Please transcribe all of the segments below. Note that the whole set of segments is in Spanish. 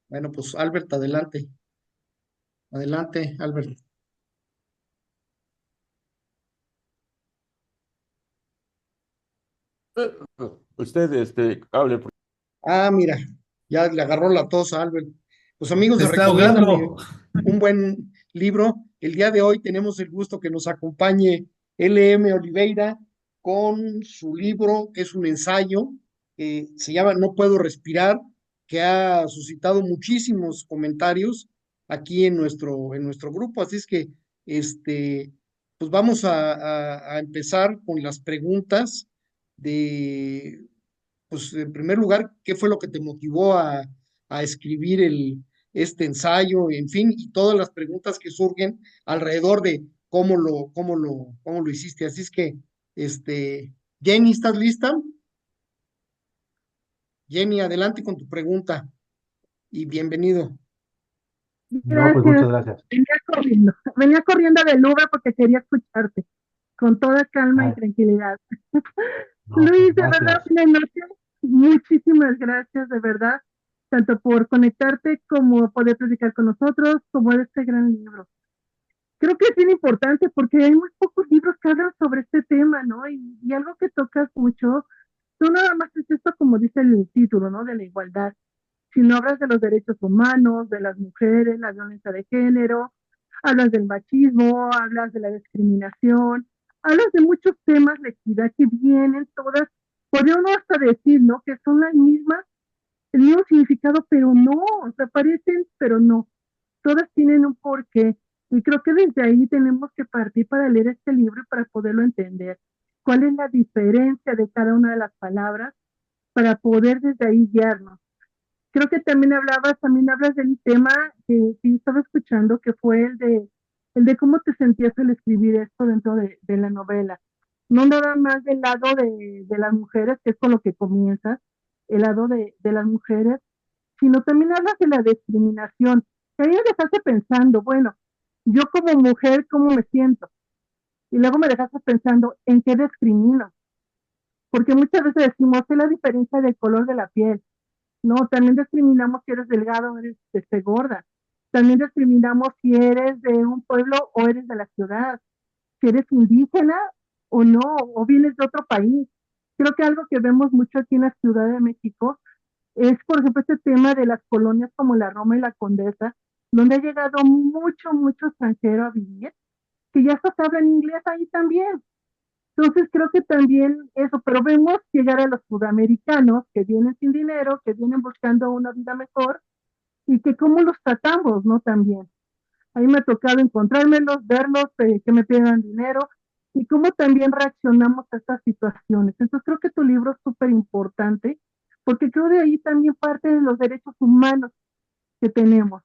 Bueno, pues Albert, adelante. Adelante, Albert. Usted, hable. Ah, mira, ya le agarró la tos a Albert. Pues amigos Se de está Recomiéndame ahogando. un buen libro. El día de hoy tenemos el gusto que nos acompañe LM Oliveira con su libro, que es un ensayo, se llama No puedo respirar, que ha suscitado muchísimos comentarios aquí en nuestro grupo. Así es que, este, pues vamos a empezar con las preguntas de pues en primer lugar, ¿qué fue lo que te motivó a escribir este ensayo? En fin, y todas las preguntas que surgen alrededor de cómo lo hiciste. Así es que, Jenny, ¿estás lista? Jenny, adelante con tu pregunta y bienvenido. No, pues Gracias. muchas gracias. Venía corriendo del Uber porque quería escucharte con toda calma y Ay, tranquilidad. no, pues Luis, de verdad, gracias. buenas noches. Muchísimas gracias, de verdad, tanto por conectarte como poder platicar con nosotros, como de este gran libro. Creo que es bien importante porque hay muy pocos libros que hablan sobre este tema, ¿no? Y algo que tocas mucho, no nada más es esto como dice el título, ¿no? De la igualdad, sino hablas de los derechos humanos, de las mujeres, la violencia de género, hablas del machismo, hablas de la discriminación, hablas de muchos temas de equidad que vienen todas, podría uno hasta decir, ¿no? Que son las mismas, el mismo significado, pero no, o sea, parecen, pero no, todas tienen un porqué. Y creo que desde ahí tenemos que partir para leer este libro y para poderlo entender. ¿Cuál es la diferencia de cada una de las palabras para poder desde ahí guiarnos? Creo que también hablas del tema que yo estaba escuchando, que fue el de cómo te sentías al escribir esto dentro de la novela. No nada más del lado de las mujeres, que es con lo que comienzas, el lado de las mujeres, sino también hablas de la discriminación. Que ahí me dejaste pensando, bueno, yo como mujer, ¿cómo me siento? Y luego me dejaste pensando, ¿en qué discrimino? Porque muchas veces decimos, es la diferencia del color de la piel. No, también discriminamos si eres delgado o eres gorda. También discriminamos si eres de un pueblo o eres de la ciudad, si eres indígena o no, o vienes de otro país. Creo que algo que vemos mucho aquí en la Ciudad de México es, por ejemplo, este tema de las colonias como la Roma y la Condesa, donde ha llegado mucho extranjero a vivir, que ya hasta hablan inglés ahí también. Entonces creo que también eso, pero vemos llegar a los sudamericanos que vienen sin dinero, que vienen buscando una vida mejor y que cómo los tratamos, ¿no? También. Ahí me ha tocado encontrármelos, verlos, que me pidan dinero y cómo también reaccionamos a estas situaciones. Entonces creo que tu libro es súper importante porque creo de ahí también parte de los derechos humanos que tenemos.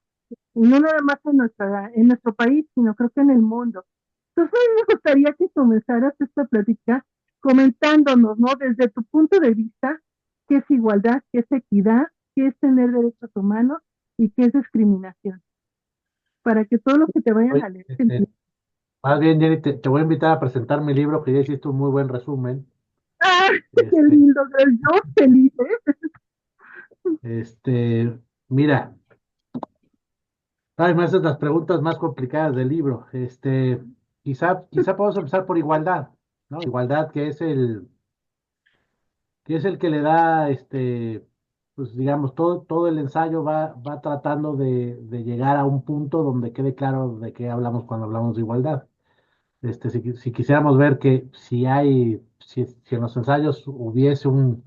Y no nada más en nuestro país, sino creo que en el mundo. Entonces, a mí me gustaría que comenzaras esta plática comentándonos, ¿no? Desde tu punto de vista, qué es igualdad, qué es equidad, qué es tener derechos humanos y qué es discriminación, para que todos los que te vayan Oye, a leer te entiendan. más bien, Jenny, te voy a invitar a presentar mi libro, que ya hiciste un muy buen resumen. ¡Ah, qué Este, lindo! Yo feliz, ¿eh? mira, ay, me haces las preguntas más complicadas del libro. Quizá podemos empezar por igualdad, ¿no? Igualdad, que es el que le da, pues digamos, todo el ensayo va tratando de llegar a un punto donde quede claro de qué hablamos cuando hablamos de igualdad. Si quisiéramos ver que si en los ensayos hubiese un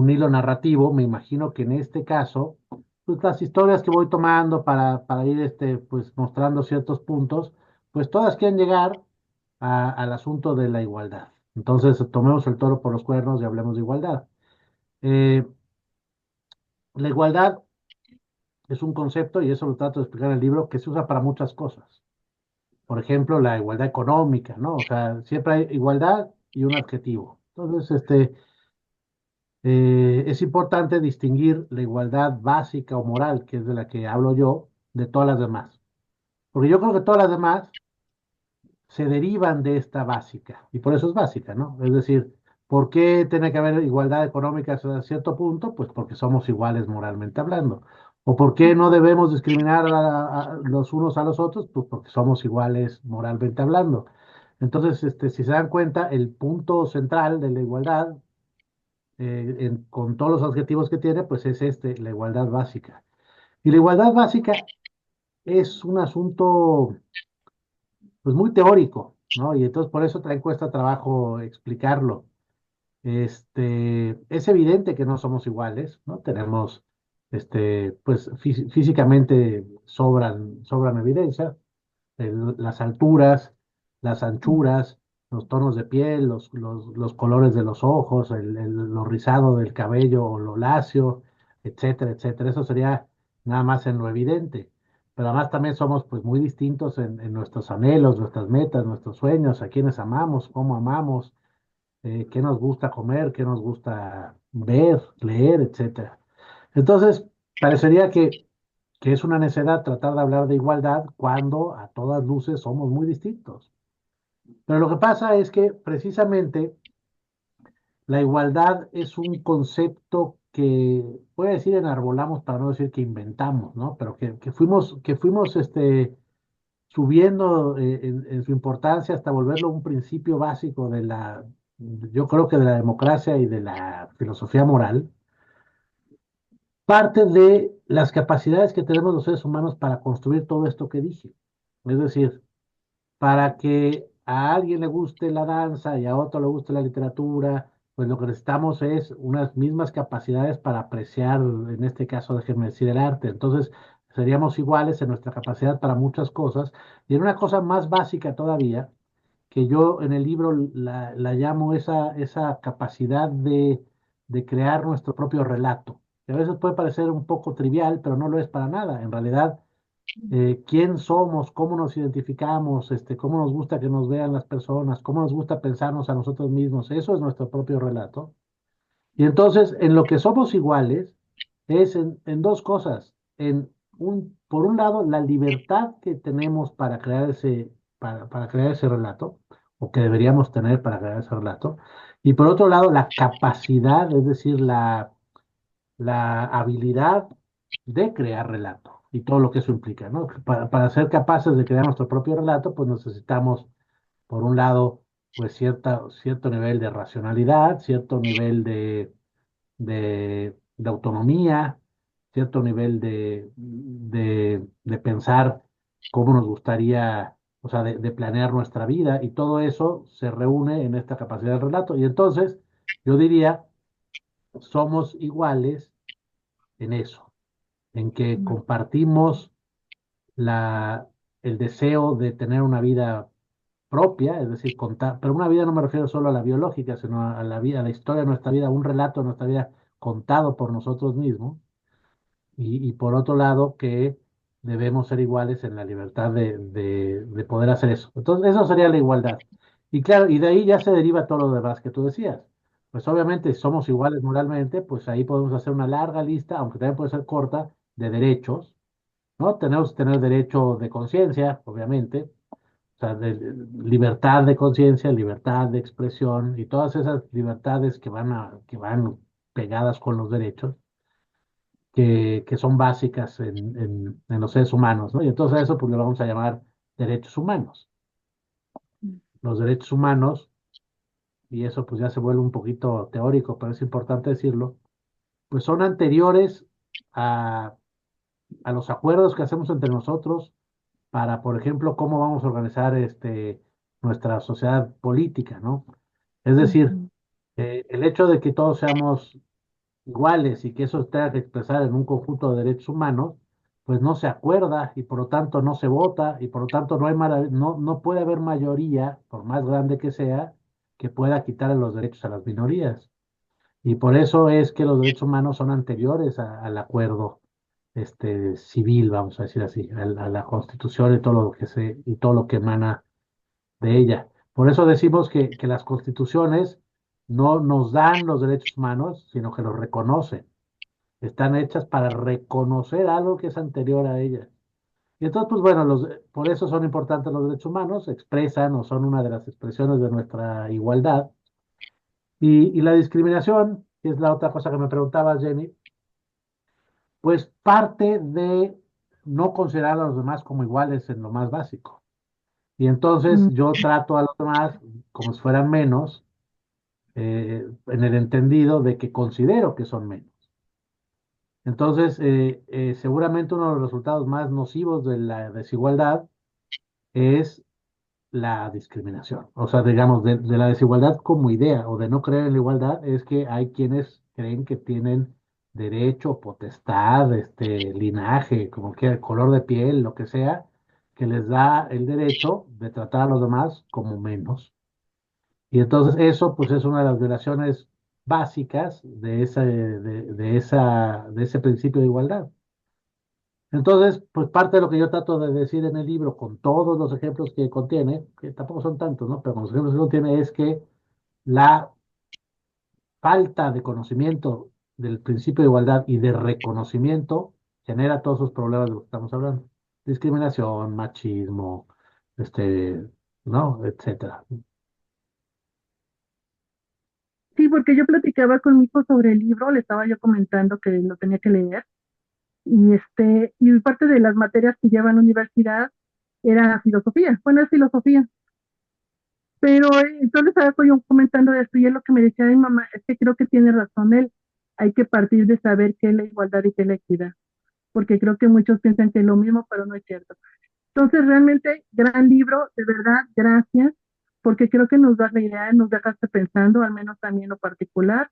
hilo narrativo, me imagino que en este caso, pues las historias que voy tomando para ir, pues mostrando ciertos puntos, pues todas quieren llegar al asunto de la igualdad. Entonces, tomemos el toro por los cuernos y hablemos de igualdad. Eh, la igualdad es un concepto, y eso lo trato de explicar en el libro, que se usa para muchas cosas. Por ejemplo, la igualdad económica, ¿no? O sea, siempre hay igualdad y un adjetivo. Entonces, es importante distinguir la igualdad básica o moral, que es de la que hablo yo, de todas las demás. Porque yo creo que todas las demás se derivan de esta básica, y por eso es básica, ¿no? Es decir, ¿por qué tiene que haber igualdad económica hasta cierto punto? Pues porque somos iguales moralmente hablando. ¿O por qué no debemos discriminar a los unos a los otros? Pues porque somos iguales moralmente hablando. Entonces, si se dan cuenta, el punto central de la igualdad, con todos los objetivos que tiene, pues es la igualdad básica. Y la igualdad básica es un asunto, pues, muy teórico, ¿no? Y entonces por eso también cuesta trabajo explicarlo. Es evidente que no somos iguales, ¿no? Tenemos, pues físicamente sobran evidencias, las alturas, las anchuras, los tonos de piel, los colores de los ojos, lo rizado del cabello o lo lacio, etcétera, etcétera. Eso sería nada más en lo evidente. Pero además también somos pues muy distintos en nuestros anhelos, nuestras metas, nuestros sueños, a quienes amamos, cómo amamos, qué nos gusta comer, qué nos gusta ver, leer, etcétera. Entonces, parecería que es una necedad tratar de hablar de igualdad cuando a todas luces somos muy distintos. Pero lo que pasa es que precisamente la igualdad es un concepto que, voy a decir, enarbolamos para no decir que inventamos, ¿no? Pero que fuimos subiendo en su importancia hasta volverlo un principio básico yo creo que de la democracia y de la filosofía moral, parte de las capacidades que tenemos los seres humanos para construir todo esto que dije. Es decir, para que a alguien le guste la danza y a otro le guste la literatura, pues lo que necesitamos es unas mismas capacidades para apreciar, en este caso, déjenme decir, el arte. Entonces, seríamos iguales en nuestra capacidad para muchas cosas. Y en una cosa más básica todavía, que yo en el libro la llamo esa capacidad de crear nuestro propio relato. Que a veces puede parecer un poco trivial, pero no lo es para nada. En realidad, quién somos, cómo nos identificamos, cómo nos gusta que nos vean las personas, cómo nos gusta pensarnos a nosotros mismos. Eso es nuestro propio relato. Y entonces, en lo que somos iguales es en dos cosas. Por un lado, la libertad que tenemos para crear ese relato, o que deberíamos tener para crear ese relato. Y por otro lado, la capacidad, es decir, la habilidad de crear relato y todo lo que eso implica, ¿no? Para ser capaces de crear nuestro propio relato, pues necesitamos, por un lado, pues cierto nivel de racionalidad, cierto nivel de autonomía, cierto nivel de pensar cómo nos gustaría, o sea, de planear nuestra vida, y todo eso se reúne en esta capacidad de relato. Y entonces, yo diría, somos iguales en eso, en que compartimos la, el deseo de tener una vida propia, es decir, contar, pero una vida no me refiero solo a la biológica, sino a la vida, a la historia de nuestra vida, un relato de nuestra vida contado por nosotros mismos, y por otro lado que debemos ser iguales en la libertad de poder hacer eso. Entonces, eso sería la igualdad. Y claro, y de ahí ya se deriva todo lo demás que tú decías. Pues obviamente, si somos iguales moralmente, pues ahí podemos hacer una larga lista, aunque también puede ser corta, de derechos, ¿no? Tenemos que tener derecho de conciencia, obviamente, o sea, de libertad de conciencia, libertad de expresión y todas esas libertades que van pegadas con los derechos, que son básicas en los seres humanos, ¿no? Y entonces a eso pues le vamos a llamar derechos humanos. Los derechos humanos, y eso pues ya se vuelve un poquito teórico, pero es importante decirlo, pues son anteriores a, a los acuerdos que hacemos entre nosotros para, por ejemplo, cómo vamos a organizar nuestra sociedad política, ¿no? Es decir, el hecho de que todos seamos iguales y que eso se tenga que expresar en un conjunto de derechos humanos, pues no se acuerda y por lo tanto no se vota y por lo tanto no puede haber mayoría, por más grande que sea, que pueda quitarle los derechos a las minorías. Y por eso es que los derechos humanos son anteriores al acuerdo civil, vamos a decir así, a la Constitución y todo lo que emana de ella. Por eso decimos que las constituciones no nos dan los derechos humanos, sino que los reconocen. Están hechas para reconocer algo que es anterior a ellas. Y entonces, pues bueno, por eso son importantes los derechos humanos, expresan o son una de las expresiones de nuestra igualdad. Y la discriminación, que es la otra cosa que me preguntabas, Jenny, pues parte de no considerar a los demás como iguales en lo más básico. Y entonces Mm, yo trato a los demás como si fueran menos, en el entendido de que considero que son menos. Entonces, seguramente uno de los resultados más nocivos de la desigualdad es la discriminación. O sea, digamos, de la desigualdad como idea o de no creer en la igualdad es que hay quienes creen que tienen derecho, potestad, linaje, como quiera, color de piel, lo que sea, que les da el derecho de tratar a los demás como menos. Y entonces eso, pues, es una de las violaciones básicas de ese principio de igualdad. Entonces, pues parte de lo que yo trato de decir en el libro, con todos los ejemplos que contiene, que tampoco son tantos, ¿no? Pero con los ejemplos que contiene es que la falta de conocimiento del principio de igualdad y de reconocimiento genera todos esos problemas de los que estamos hablando. Discriminación, machismo, este, ¿no? Etcétera. sí, porque yo platicaba con mi hijo sobre el libro, le estaba yo comentando que lo tenía que leer, y parte de las materias que lleva en la universidad era filosofía, bueno, es filosofía, pero entonces estaba yo comentando esto y es lo que me decía mi mamá, es que creo que tiene razón él, hay que partir de saber qué es la igualdad y qué es la equidad, porque creo que muchos piensan que es lo mismo, pero no es cierto. Entonces, realmente, gran libro, de verdad, gracias, porque creo que nos das la idea, nos dejaste pensando, al menos a mí en lo particular,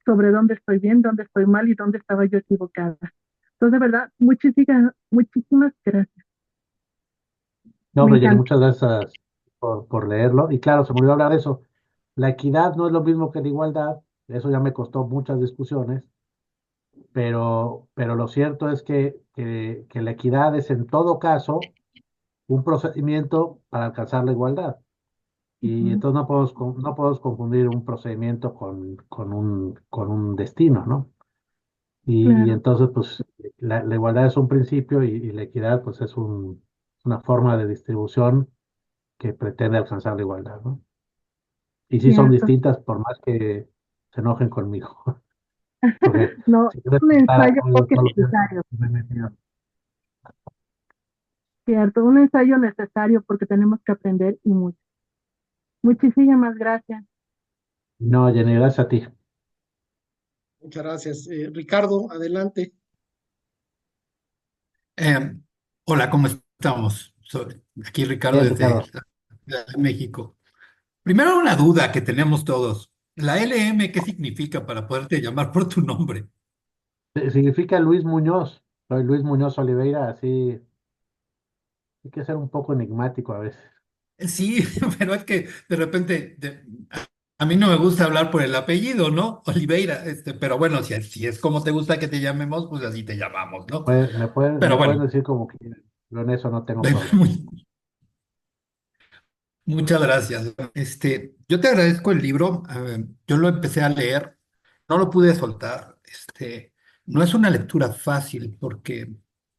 sobre dónde estoy bien, dónde estoy mal y dónde estaba yo equivocada. Entonces, de verdad, muchísimas gracias. No, Me hombre, Jenny, encanta. muchas gracias por leerlo. Y claro, se me olvidó hablar de eso. La equidad no es lo mismo que la igualdad. Eso ya me costó muchas discusiones. Pero lo cierto es que la equidad es en todo caso un procedimiento para alcanzar la igualdad. Y Ujú, entonces no podemos confundir un procedimiento con un destino, ¿no? Y claro, entonces, pues, la igualdad es un principio y la equidad, pues, es una forma de distribución que pretende alcanzar la igualdad, ¿no? Y sí son cierto. distintas por más que se enojen conmigo. Porque No, si quieres un pensar ensayo algo, porque no es lo piensas. necesario, cierto, un ensayo necesario porque tenemos que aprender y mucho. Muchísimas gracias. No, Jenny, gracias a ti. Muchas gracias. Ricardo, adelante. Eh, Hola, ¿cómo estamos? Soy aquí Ricardo Bien, desde Ricardo. la Ciudad de México. Primero una duda que tenemos todos. ¿La LM qué significa para poderte llamar por tu nombre? Significa Luis Muñoz. Soy Luis Muñoz Oliveira, así hay que ser un poco enigmático a veces. Sí, pero es que de repente a mí no me gusta hablar por el apellido, ¿no? Oliveira, pero bueno, si es como te gusta que te llamemos, pues así te llamamos, ¿no? Me Pero pueden bueno, decir como quieran. Yo en eso no tengo problema. muchas gracias. Yo te agradezco el libro. Yo lo empecé a leer, no lo pude soltar. No es una lectura fácil porque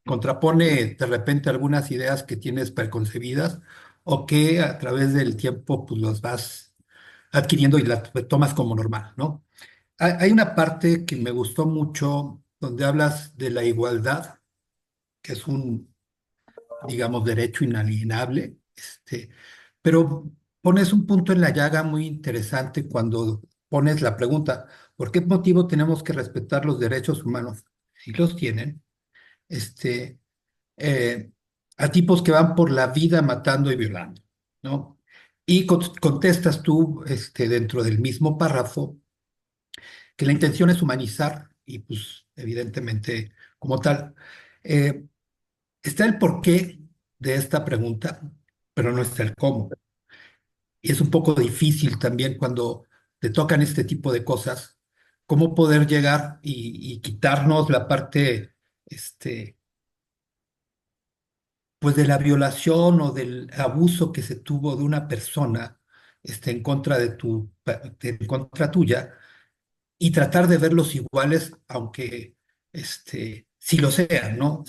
contrapone de repente algunas ideas que tienes preconcebidas o que a través del tiempo pues los vas adquiriendo y las tomas como normal, ¿no? Hay una parte que me gustó mucho donde hablas de la igualdad, que es un, digamos, derecho inalienable, pero pones un punto en la llaga muy interesante cuando pones la pregunta, ¿por qué motivo tenemos que respetar los derechos humanos? Si los tienen, este, eh, a tipos que van por la vida matando y violando, ¿no? Y contestas tú, dentro del mismo párrafo, que la intención es humanizar y pues evidentemente como tal. eh, Está el porqué de esta pregunta, pero no está el cómo. Y es un poco difícil también cuando te tocan este tipo de cosas, cómo poder llegar y quitarnos la parte, este, pues de la violación o del abuso que se tuvo de una persona, en contra en contra tuya, y tratar de verlos iguales, aunque, sí lo sean, ¿no?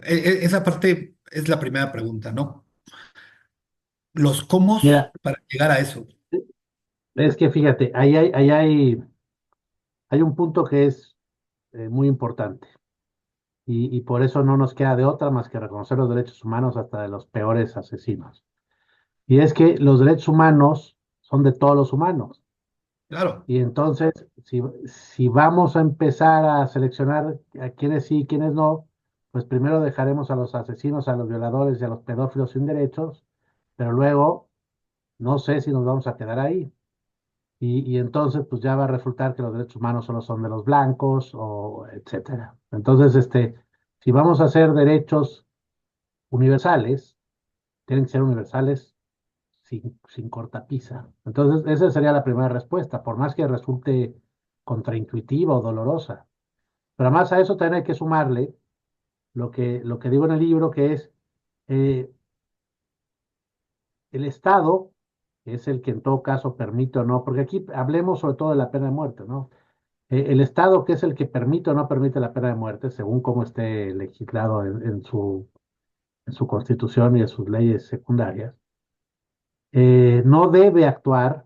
Esa parte es la primera pregunta, ¿no? Los cómo Mira, para llegar a eso. es que fíjate, hay un punto que es muy importante. y por eso no nos queda de otra más que reconocer los derechos humanos hasta de los peores asesinos. Y es que los derechos humanos son de todos los humanos. Claro, Y entonces, si vamos a empezar a seleccionar a quiénes sí y quiénes no, pues primero dejaremos a los asesinos, a los violadores y a los pedófilos sin derechos, pero luego no sé si nos vamos a quedar ahí. Y entonces, pues ya va a resultar que los derechos humanos solo son de los blancos, o etcétera. Entonces, si vamos a hacer derechos universales, tienen que ser universales sin cortapisa. Entonces, esa sería la primera respuesta, por más que resulte contraintuitiva o dolorosa. Pero además a eso también hay que sumarle lo que digo en el libro, que es eh, el Estado, que es el que en todo caso permite o no, porque aquí hablemos sobre todo de la pena de muerte, ¿no? El Estado, que es el que permite o no permite la pena de muerte, según cómo esté legislado en su constitución y en sus leyes secundarias, no debe actuar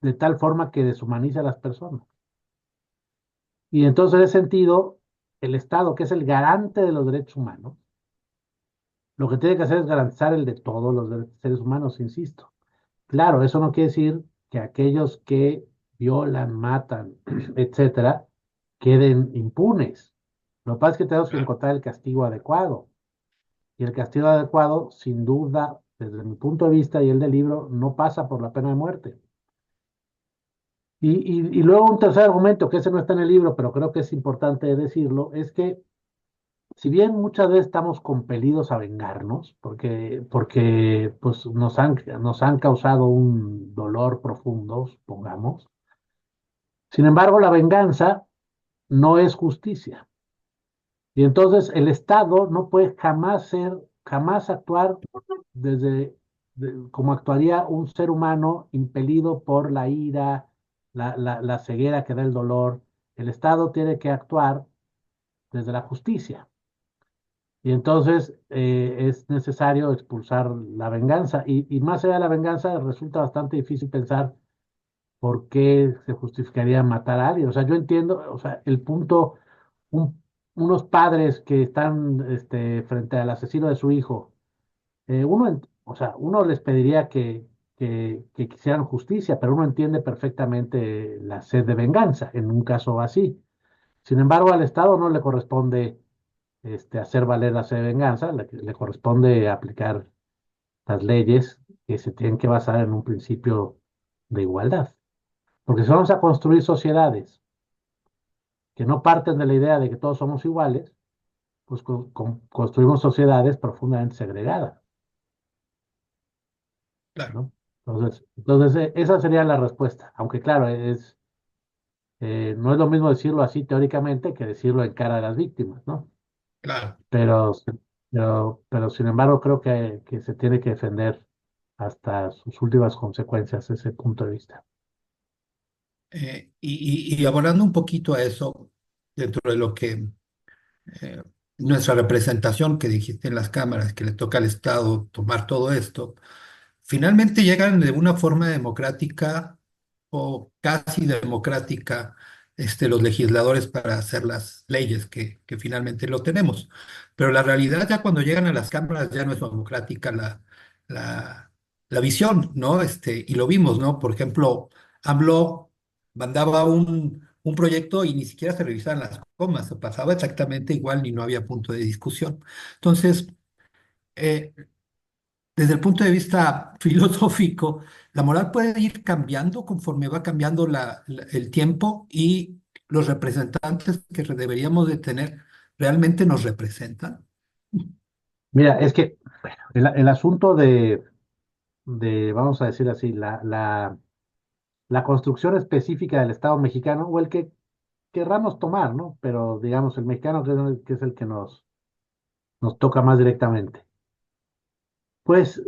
de tal forma que deshumanice a las personas. Y entonces, en ese sentido, el Estado, que es el garante de los derechos humanos, lo que tiene que hacer es garantizar el de todos los seres humanos, insisto. Claro, eso no quiere decir que aquellos que violan, matan, etcétera, queden impunes. Lo que pasa es que tenemos que claro, encontrar el castigo adecuado. Y el castigo adecuado, sin duda, desde mi punto de vista y el del libro, no pasa por la pena de muerte. Y luego un tercer argumento, que ese no está en el libro, pero creo que es importante decirlo, es que si bien muchas veces estamos compelidos a vengarnos, porque pues, nos han causado un dolor profundo, supongamos, sin embargo, la venganza no es justicia. Y entonces el Estado no puede jamás actuar como actuaría un ser humano impelido por la ira, la ceguera que da el dolor. El Estado tiene que actuar desde la justicia. Y entonces es necesario expulsar la venganza. Y más allá de la venganza, resulta bastante difícil pensar por qué se justificaría matar a alguien. O sea, yo entiendo, o sea, el punto, un- unos padres que están frente al asesino de su hijo, o sea, uno les pediría que quisieran justicia, pero uno entiende perfectamente la sed de venganza en un caso así. Sin embargo, al Estado no le corresponde hacer valer la sed de venganza, le corresponde aplicar las leyes que se tienen que basar en un principio de igualdad. Porque si vamos a construir sociedades que no parten de la idea de que todos somos iguales, pues construimos sociedades profundamente segregadas, claro, ¿no? Entonces, esa sería la respuesta. Aunque claro, no es lo mismo decirlo así teóricamente que decirlo en cara de las víctimas, ¿no? claro. Pero, pero sin embargo, creo que se tiene que defender hasta sus últimas consecuencias ese punto de vista. Y abonando un poquito a eso, dentro de lo que eh, nuestra representación que dijiste en las cámaras, que le toca al Estado tomar todo esto, finalmente llegan de una forma democrática o casi democrática los legisladores para hacer las leyes que finalmente lo tenemos. Pero la realidad ya cuando llegan a las cámaras ya no es democrática la, la visión, ¿no? Y lo vimos, ¿no? Por ejemplo, AMLO mandaba un proyecto y ni siquiera se revisaban las comas, se pasaba exactamente igual y no había punto de discusión. Entonces, eh, desde el punto de vista filosófico, la moral puede ir cambiando conforme va cambiando el tiempo y los representantes que deberíamos de tener realmente nos representan. Mira, es que bueno, el asunto vamos a decir así, la construcción específica del Estado mexicano, o el que querramos tomar, ¿no? Pero digamos, el mexicano que es el que nos toca más directamente. Pues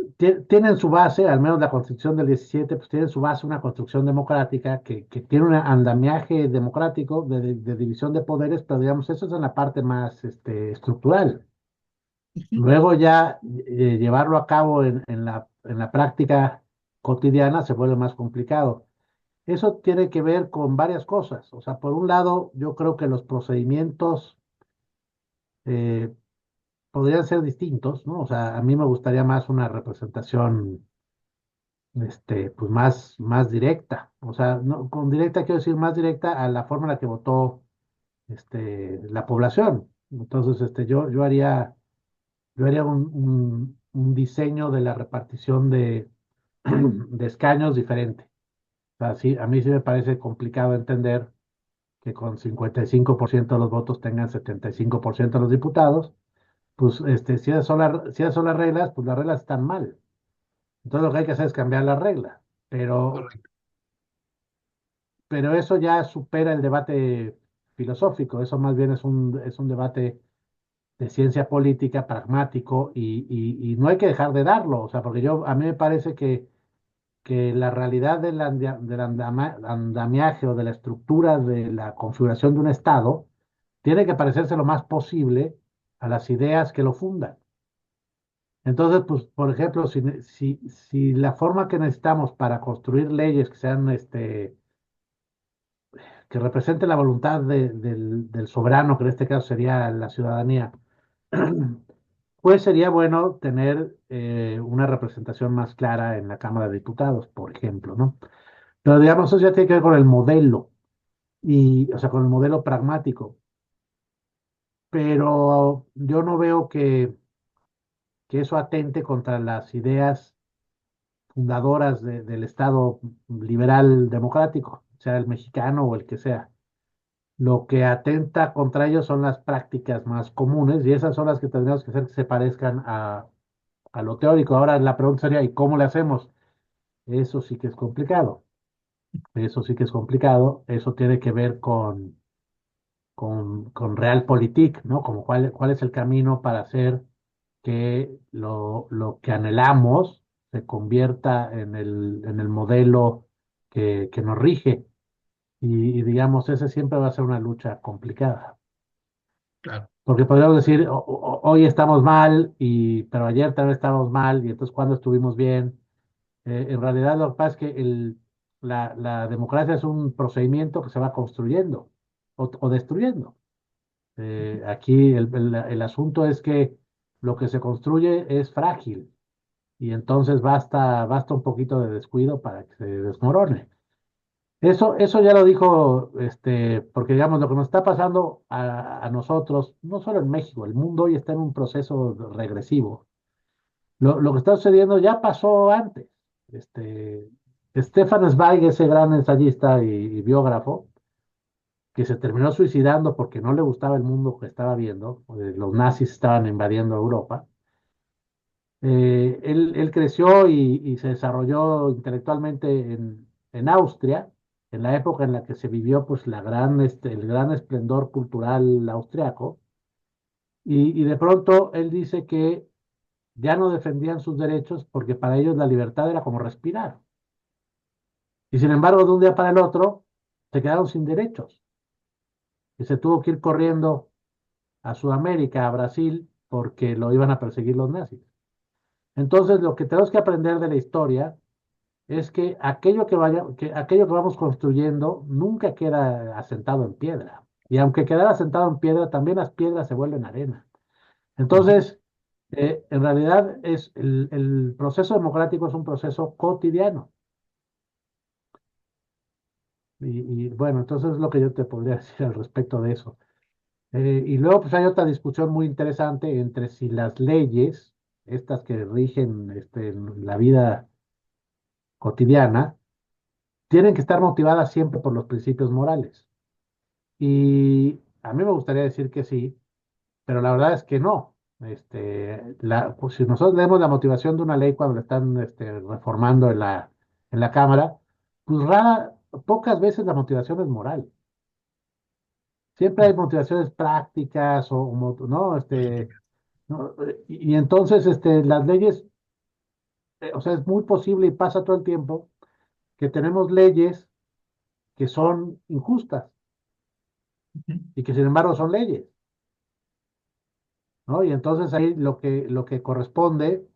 tienen su base, al menos la Constitución del 17, pues tiene su base una construcción democrática que tiene un andamiaje democrático de división de poderes, pero digamos, eso es en la parte más estructural. Ujú. Luego ya llevarlo a cabo en la práctica cotidiana se vuelve más complicado. Eso tiene que ver con varias cosas. O sea, por un lado, yo creo que los procedimientos eh, podrían ser distintos, ¿no? O sea, a mí me gustaría más una representación, pues más directa. O sea, no, con directa quiero decir más directa a la forma en la que votó, la población. Entonces, yo haría un diseño de la repartición de escaños diferente. O sea, sí, a mí sí me parece complicado entender que con 55% de los votos tengan 75% de los diputados. Pues si esas son las reglas, pues las reglas están mal. Entonces lo que hay que hacer es cambiar las reglas. Pero, Correcto. pero eso ya supera el debate filosófico. Eso más bien es un debate de ciencia política, pragmático, y no hay que dejar de darlo. O sea, porque a mí me parece que la realidad del andamiaje o de la estructura de la configuración de un Estado tiene que parecerse lo más posible a las ideas que lo fundan. Entonces, pues, por ejemplo, si la forma que necesitamos para construir leyes que sean, que representen la voluntad del soberano, que en este caso sería la ciudadanía, pues sería bueno tener una representación más clara en la Cámara de Diputados, por ejemplo, ¿no? Pero digamos, eso ya tiene que ver con el modelo, o sea, con el modelo pragmático. Pero yo no veo que eso atente contra las ideas fundadoras del Estado liberal democrático, sea el mexicano o el que sea. Lo que atenta contra ellos son las prácticas más comunes y esas son las que tendríamos que hacer que se parezcan a lo teórico. Ahora la pregunta sería, ¿y cómo le hacemos? Eso sí que es complicado. Eso sí que es complicado. Eso tiene que ver con Realpolitik, ¿no? Como cuál es el camino para hacer que lo que anhelamos se convierta en el modelo que nos rige. Y digamos, ese siempre va a ser una lucha complicada. Claro. Porque podríamos decir, hoy estamos mal, pero ayer tal vez estábamos mal, y entonces cuando estuvimos bien. En realidad lo que pasa es que la democracia es un procedimiento que se va construyendo o destruyendo. Aquí el asunto es que lo que se construye es frágil y entonces basta un poquito de descuido para que se desmorone. Eso ya lo dijo, porque digamos, lo que nos está pasando a nosotros, no solo en México, el mundo hoy está en un proceso regresivo. Lo que está sucediendo ya pasó antes. Este, Stefan Zweig, ese gran ensayista y biógrafo, que se terminó suicidando porque no le gustaba el mundo que estaba viendo, los nazis estaban invadiendo Europa. Él creció y se desarrolló intelectualmente en Austria, en la época en la que se vivió pues, el gran esplendor cultural austriaco, y de pronto él dice que ya no defendían sus derechos porque para ellos la libertad era como respirar. Y sin embargo, de un día para el otro, se quedaron sin derechos y se tuvo que ir corriendo a Sudamérica, a Brasil, porque lo iban a perseguir los nazis. Entonces, lo que tenemos que aprender de la historia es que aquello que vamos construyendo nunca queda asentado en piedra. Y aunque quedara asentado en piedra, también las piedras se vuelven arena. Ujú. Entonces, en realidad el proceso democrático es un proceso cotidiano. Y bueno, entonces es lo que yo te podría decir al respecto de eso. Y luego pues hay otra discusión muy interesante entre si las leyes, estas que rigen la vida cotidiana, tienen que estar motivadas siempre por los principios morales. Y a mí me gustaría decir que sí, pero la verdad es que no. Pues, si nosotros leemos la motivación de una ley cuando la están reformando en la Cámara, pues pocas veces la motivación es moral. Siempre hay motivaciones prácticas ¿no? Política. ¿No? Y entonces las leyes, o sea, es muy posible y pasa todo el tiempo que tenemos leyes que son injustas Ujú. y que sin embargo son leyes, ¿no? Y entonces ahí lo que corresponde,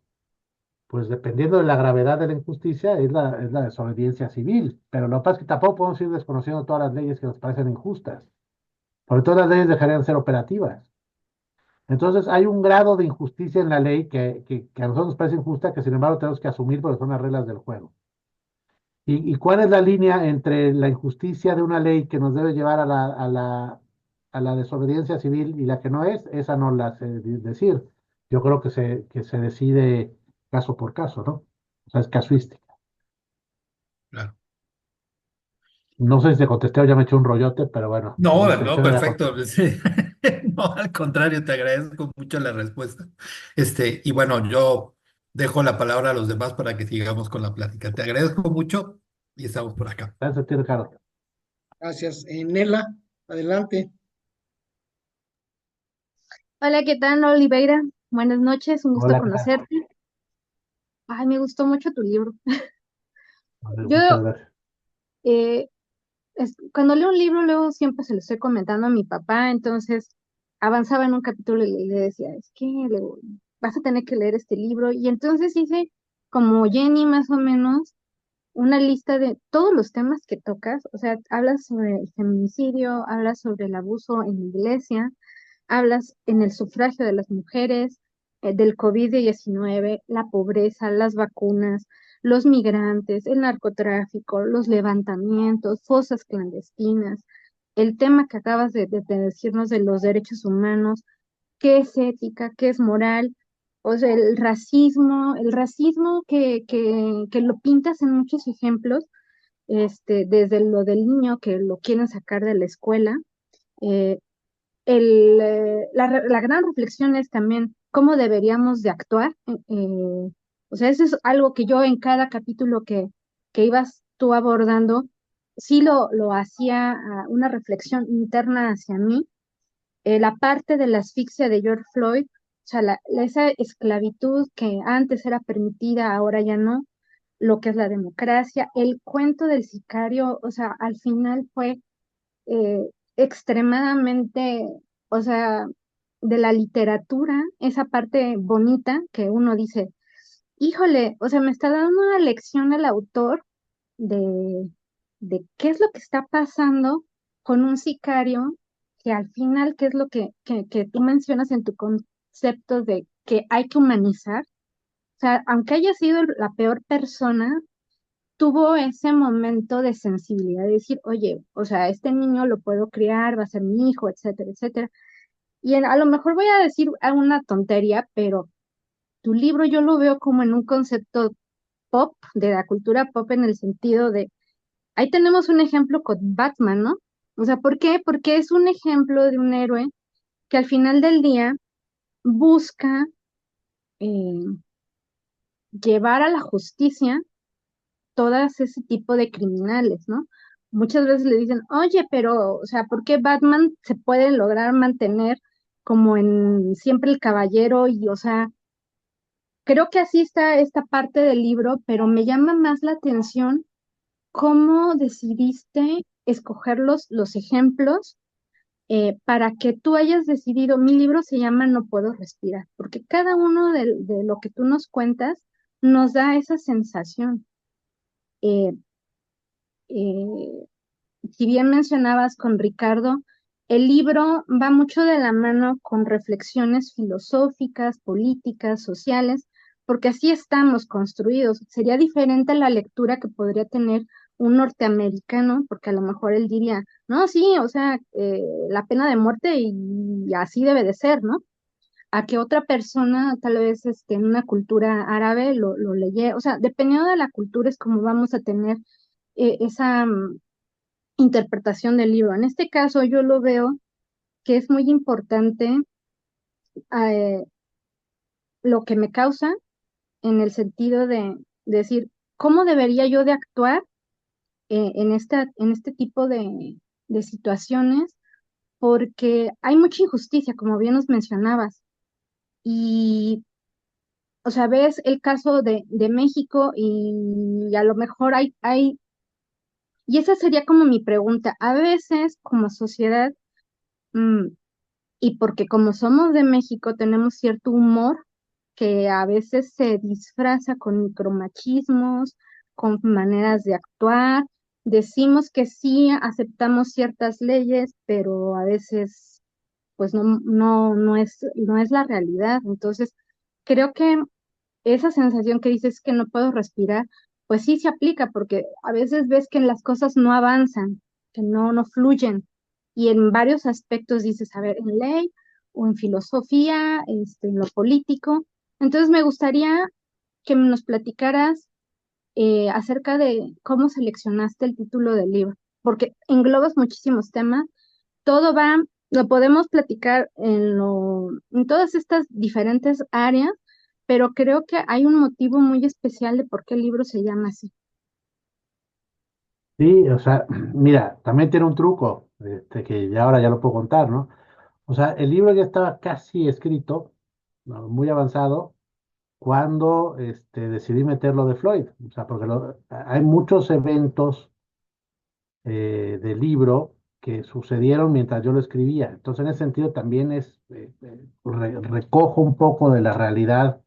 pues dependiendo de la gravedad de la injusticia, es la desobediencia civil. Pero lo que pasa es que tampoco podemos ir desconociendo todas las leyes que nos parecen injustas, porque todas las leyes dejarían de ser operativas. Entonces hay un grado de injusticia en la ley que a nosotros nos parece injusta, que sin embargo tenemos que asumir porque son las reglas del juego. ¿Y cuál es la línea entre la injusticia de una ley que nos debe llevar a la desobediencia civil y la que no es? Esa no la sé decir. Yo creo que se decide caso por caso, ¿no? O sea, es casuística. Claro. No sé si te contesté o ya me eché un rollote, pero bueno, mi No, no, intención era perfecto. contestar. Sí. No, al contrario, te agradezco mucho la respuesta. Y bueno, yo dejo la palabra a los demás para que sigamos con la plática. Te agradezco mucho y estamos por acá. Gracias a ti, Ricardo. Gracias. Nela, adelante. Hola, ¿qué tal, Oliveira? Buenas noches, un gusto Hola, ¿qué tal? conocerte. Ay, me gustó mucho tu libro. Vale, Yo, muchas gracias. eh, cuando leo un libro, luego siempre se lo estoy comentando a mi papá, entonces avanzaba en un capítulo y le decía, es que vas a tener que leer este libro. Y entonces hice, como Jenny más o menos, una lista de todos los temas que tocas. O sea, hablas sobre el feminicidio, hablas sobre el abuso en la iglesia, hablas en el sufragio de las mujeres, del COVID-19, la pobreza, las vacunas, los migrantes, el narcotráfico, los levantamientos, fosas clandestinas, el tema que acabas de decirnos de los derechos humanos, qué es ética, qué es moral, o sea, el racismo que lo pintas en muchos ejemplos, desde lo del niño que lo quieren sacar de la escuela. eh, la gran reflexión es también cómo deberíamos de actuar. O sea, eso es algo que yo en cada capítulo que ibas tú abordando, sí lo hacía una reflexión interna hacia mí. La parte de la asfixia de George Floyd, o sea, esa esclavitud que antes era permitida, ahora ya no, lo que es la democracia, el cuento del sicario, o sea, al final fue extremadamente, o sea, de la literatura, esa parte bonita que uno dice, híjole, o sea, me está dando una lección el autor de, de qué es lo que está pasando con un sicario, que al final, qué es lo que tú mencionas en tu concepto de que hay que humanizar. O sea, aunque haya sido la peor persona, tuvo ese momento de sensibilidad, de decir, oye, o sea, este niño lo puedo criar, va a ser mi hijo, etcétera, etcétera. Y a lo mejor voy a decir una tontería, pero tu libro yo lo veo como en un concepto pop, de la cultura pop, en el sentido de, ahí tenemos un ejemplo con Batman, ¿no? O sea, ¿por qué? Porque es un ejemplo de un héroe que al final del día busca eh, llevar a la justicia todas ese tipo de criminales, ¿no? Muchas veces le dicen, oye, pero, o sea, ¿por qué Batman se puede lograr mantener como en siempre el caballero? Y, o sea, creo que así está esta parte del libro, pero me llama más la atención cómo decidiste escoger los ejemplos para que tú hayas decidido, mi libro se llama No puedo respirar, porque cada uno de lo que tú nos cuentas nos da esa sensación. Eh, eh, si bien mencionabas con Ricardo, el libro va mucho de la mano con reflexiones filosóficas, políticas, sociales, porque así estamos construidos. Sería diferente la lectura que podría tener un norteamericano, porque a lo mejor él diría, no, sí, o sea, la pena de muerte y así debe de ser, ¿no? A que otra persona, tal vez en una cultura árabe, lo leye, o sea, dependiendo de la cultura es como vamos a tener esa interpretación del libro. En este caso, yo lo veo que es muy importante eh, lo que me causa en el sentido de decir, ¿cómo debería yo de actuar en este tipo de situaciones? Porque hay mucha injusticia, como bien nos mencionabas. Y, o sea, ves el caso de México y a lo mejor y esa sería como mi pregunta, a veces como sociedad, mm, y porque como somos de México, tenemos cierto humor que a veces se disfraza con micromachismos, con maneras de actuar. Decimos que sí, aceptamos ciertas leyes, pero a veces pues no es la realidad. Entonces, creo que esa sensación que dices que no puedo respirar, pues sí se aplica, porque a veces ves que las cosas no avanzan, que no fluyen, y en varios aspectos dices, a ver, en ley o en filosofía, en lo político. Entonces me gustaría que nos platicaras acerca de cómo seleccionaste el título del libro, porque englobas muchísimos temas, todo va, lo podemos platicar en todas estas diferentes áreas, pero creo que hay un motivo muy especial de por qué el libro se llama así. Sí, o sea, mira, también tiene un truco, que ya ahora ya lo puedo contar, ¿no? O sea, el libro ya estaba casi escrito, ¿no? Muy avanzado, cuando decidí meterlo de Floyd. O sea, porque hay muchos eventos del libro que sucedieron mientras yo lo escribía. Entonces, en ese sentido, también recojo un poco de la realidad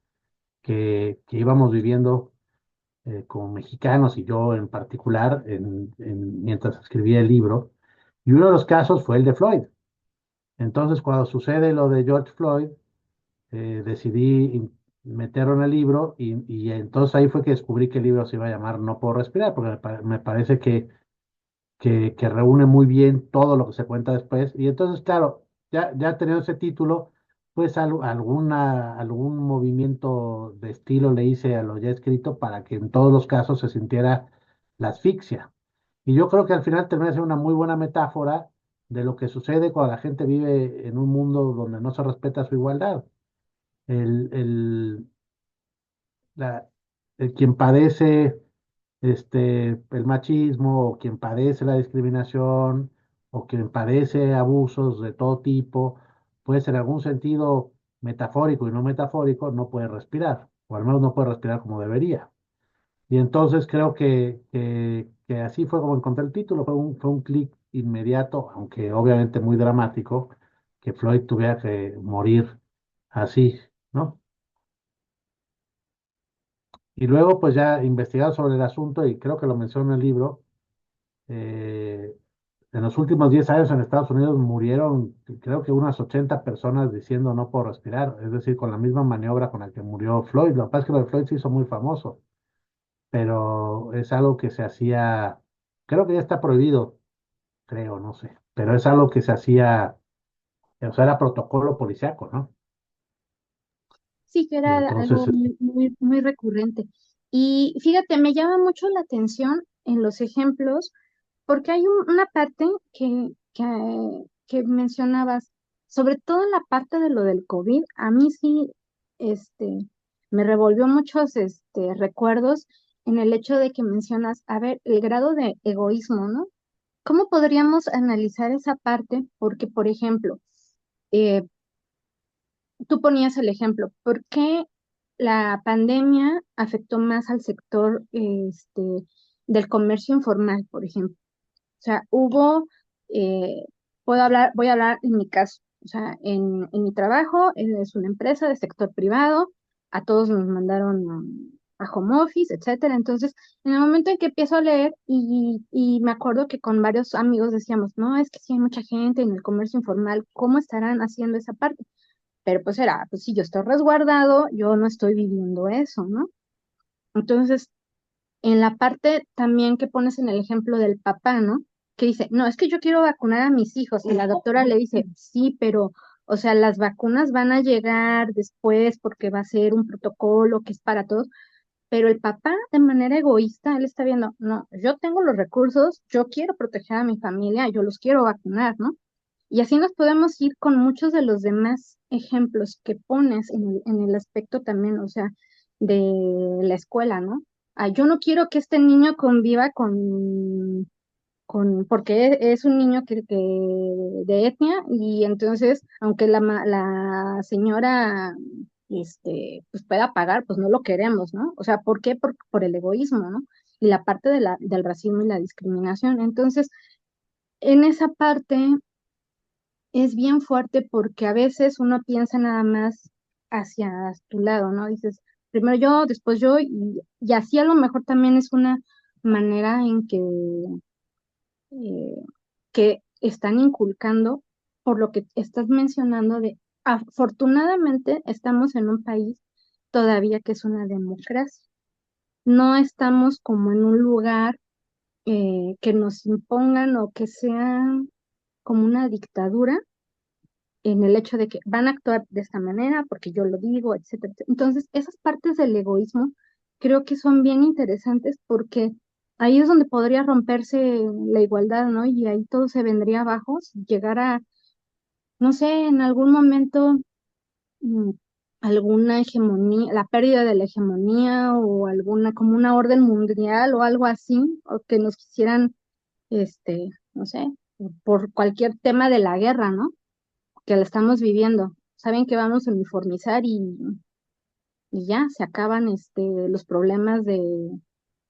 que íbamos viviendo como mexicanos y yo en particular mientras escribía el libro. Y uno de los casos fue el de Floyd. Entonces, cuando sucede lo de George Floyd, decidí meterlo en el libro y entonces ahí fue que descubrí que el libro se iba a llamar No puedo respirar, porque me parece que reúne muy bien todo lo que se cuenta después. Y entonces, claro, ya teniendo ese título, pues algún movimiento de estilo le hice a lo ya escrito para que en todos los casos se sintiera la asfixia. Y yo creo que al final termina siendo una muy buena metáfora de lo que sucede cuando la gente vive en un mundo donde no se respeta su igualdad. El, el, la, quien padece el machismo, o quien padece la discriminación, o quien padece abusos de todo tipo, pues en algún sentido metafórico y no metafórico, no puede respirar, o al menos no puede respirar como debería. Y entonces creo que así fue como encontré el título, fue un clic inmediato, aunque obviamente muy dramático, que Floyd tuviera que morir así, ¿no? Y luego pues ya investigar sobre el asunto, y creo que lo menciono en el libro. eh, En los últimos 10 años en Estados Unidos murieron, creo que unas 80 personas diciendo no puedo respirar, es decir, con la misma maniobra con la que murió Floyd. Lo que pasa es que lo de Floyd se hizo muy famoso, pero es algo que se hacía, creo que ya está prohibido, creo, no sé, pero es algo que se hacía, o sea, era protocolo policiaco, ¿no? Sí, que Y era algo entonces, muy recurrente. Y fíjate, me llama mucho la atención en los ejemplos, porque hay una parte que mencionabas, sobre todo en la parte de lo del COVID, a mí sí, este, me revolvió muchos, recuerdos en el hecho de que mencionas, a ver, el grado de egoísmo, ¿no? ¿Cómo podríamos analizar esa parte? Porque, por ejemplo, eh, tú ponías el ejemplo, ¿por qué la pandemia afectó más al sector, del comercio informal, por ejemplo? O sea, eh, voy a hablar en mi caso, o sea, en mi trabajo, es una empresa de sector privado, a todos nos mandaron a home office, etcétera. Entonces, en el momento en que empiezo a leer y me acuerdo que con varios amigos decíamos, no, es que sí hay mucha gente en el comercio informal, ¿cómo estarán haciendo esa parte? Pero pues era, pues si yo estoy resguardado, yo no estoy viviendo eso, ¿no? Entonces, en la parte también que pones en el ejemplo del papá, ¿no? Que dice, no, es que yo quiero vacunar a mis hijos. Y la doctora le dice, sí, pero, o sea, las vacunas van a llegar después porque va a ser un protocolo que es para todos. Pero el papá, de manera egoísta, él está viendo, no, yo tengo los recursos, yo quiero proteger a mi familia, yo los quiero vacunar, ¿no? Y así nos podemos ir con muchos de los demás ejemplos que pones en el aspecto también, o sea, de la escuela, ¿no? Ah, yo no quiero que este niño conviva porque es un niño de etnia y entonces, aunque la señora, pues pueda pagar, pues no lo queremos, ¿no? O sea, ¿por qué? Por el egoísmo, ¿no? Y la parte del racismo y la discriminación. Entonces, en esa parte es bien fuerte porque a veces uno piensa nada más hacia tu lado, ¿no? Dices, primero yo, después yo, y así a lo mejor también es una manera en eh, que están inculcando, por lo que estás mencionando de, afortunadamente estamos en un país todavía que es una democracia. No estamos como en un lugar que nos impongan o que sea como una dictadura en el hecho de que van a actuar de esta manera porque yo lo digo, etcétera, etcétera. Entonces, esas partes del egoísmo creo que son bien interesantes porque ahí es donde podría romperse la igualdad, ¿no? Y ahí todo se vendría abajo si llegara, no sé, en algún momento mm, alguna hegemonía, la pérdida de la hegemonía o alguna, como una orden mundial o algo así, o que nos quisieran, no sé, por cualquier tema de la guerra, ¿no? Que la estamos viviendo. Saben que vamos a uniformizar y ya se acaban los problemas de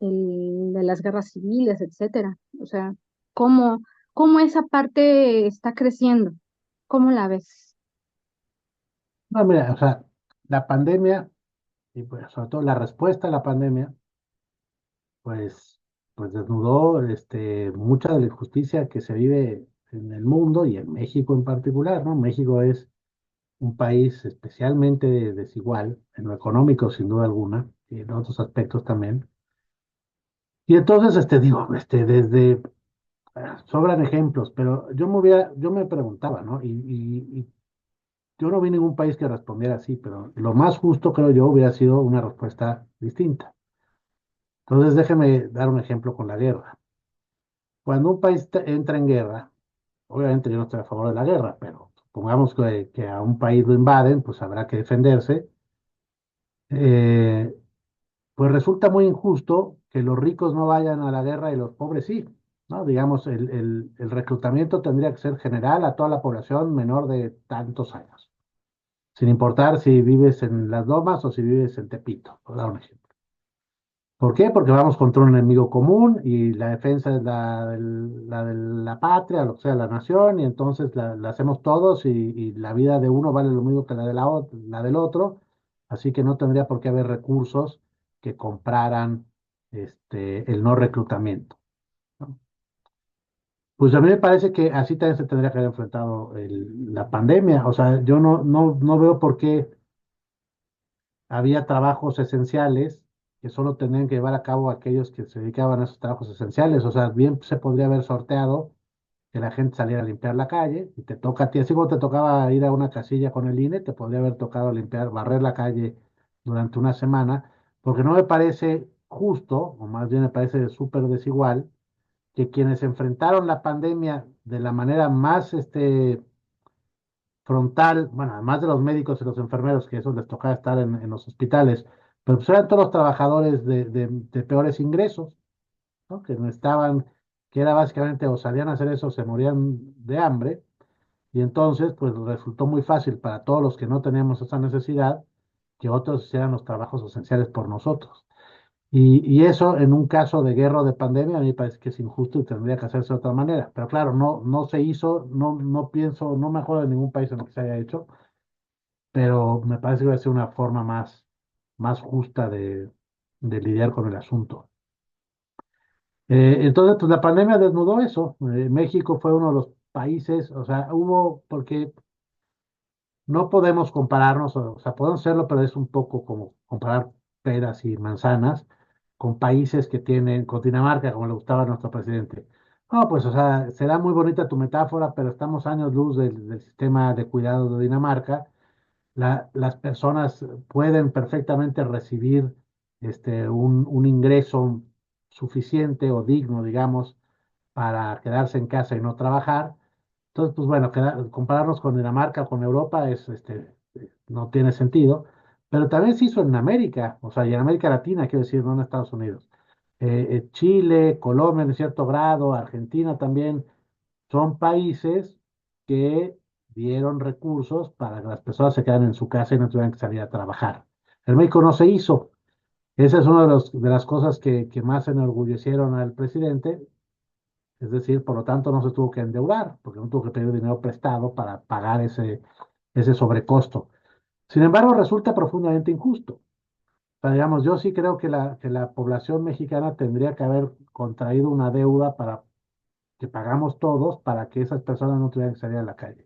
las guerras civiles, etcétera. O sea, ¿cómo, cómo esa parte está creciendo? ¿Cómo la ves? No, mira, o sea, la pandemia, y pues sobre todo la respuesta a la pandemia, pues, pues desnudó mucha de la injusticia que se vive en el mundo y en México en particular, ¿no? México es un país especialmente desigual, en lo económico sin duda alguna, y en otros aspectos también. Y entonces, digo, sobran ejemplos, pero yo me preguntaba, ¿no? Y yo no vi ningún país que respondiera así, pero lo más justo, creo yo, hubiera sido una respuesta distinta. Entonces, déjeme dar un ejemplo con la guerra. Cuando un país entra en guerra, obviamente yo no estoy a favor de la guerra, pero supongamos que a un país lo invaden, pues habrá que defenderse. Eh, pues resulta muy injusto que los ricos no vayan a la guerra y los pobres sí, ¿no? Digamos, el reclutamiento tendría que ser general a toda la población menor de tantos años, sin importar si vives en Las Lomas o si vives en Tepito, por dar un ejemplo. ¿Por qué? Porque vamos contra un enemigo común y la defensa es la de la patria, lo que sea, la nación, y entonces la hacemos todos y la vida de uno vale lo mismo que la de la del otro, así que no tendría por qué haber recursos que compraran el no reclutamiento, ¿no? Pues a mí me parece que así también se tendría que haber enfrentado la pandemia. O sea, yo no veo por qué había trabajos esenciales que solo tenían que llevar a cabo aquellos que se dedicaban a esos trabajos esenciales. O sea, bien se podría haber sorteado que la gente saliera a limpiar la calle y te toca a ti, así como te tocaba ir a una casilla con el INE, te podría haber tocado limpiar, barrer la calle durante una semana, porque no me parece justo, o más bien me parece súper desigual, que quienes enfrentaron la pandemia de la manera más frontal, bueno, además de los médicos y los enfermeros, que eso les tocaba estar en los hospitales, pero pues eran todos los trabajadores de peores ingresos, ¿no? Que no estaban, que era básicamente o salían a hacer eso, o se morían de hambre, y entonces pues resultó muy fácil para todos los que no teníamos esa necesidad que otros hicieran los trabajos esenciales por nosotros. Y eso en un caso de guerra o de pandemia a mí me parece que es injusto y tendría que hacerse de otra manera. Pero claro, no se hizo, no pienso, no me acuerdo de ningún país en el que se haya hecho, pero me parece que va a ser una forma más justa de lidiar con el asunto. Entonces, pues la pandemia desnudó eso. México fue uno de los países, o sea, porque no podemos compararnos, o sea, podemos hacerlo, pero es un poco como comparar peras y manzanas con países que tienen, con Dinamarca, como le gustaba a nuestro presidente. No, pues, o sea, será muy bonita tu metáfora, pero estamos años luz del sistema de cuidado de Dinamarca. Las personas pueden perfectamente recibir un ingreso suficiente o digno, digamos, para quedarse en casa y no trabajar. Entonces, pues bueno, compararnos con Dinamarca o con Europa no tiene sentido, pero también se hizo en América, o sea, y en América Latina, quiero decir, no en Estados Unidos. Chile, Colombia en cierto grado, Argentina también, son países que dieron recursos para que las personas se quedaran en su casa y no tuvieran que salir a trabajar. En México no se hizo. Esa es una de las cosas que más enorgullecieron al presidente, es decir, por lo tanto no se tuvo que endeudar, porque no tuvo que pedir dinero prestado para pagar ese sobrecosto. Sin embargo, resulta profundamente injusto. O sea, digamos, yo sí creo que la población mexicana tendría que haber contraído una deuda que pagamos todos para que esas personas no tuvieran que salir a la calle.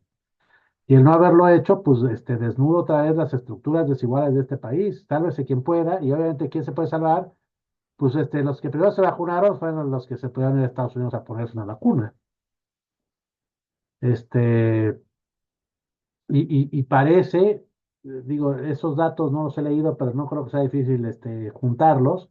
Y el no haberlo hecho, pues desnuda otra vez las estructuras desiguales de este país. Sálvese quien pueda, y obviamente quién se puede salvar, pues los que primero se vacunaron fueron los que se pudieron ir a Estados Unidos a ponerse una vacuna. Este, y parece, digo, esos datos no los he leído, pero no creo que sea difícil juntarlos,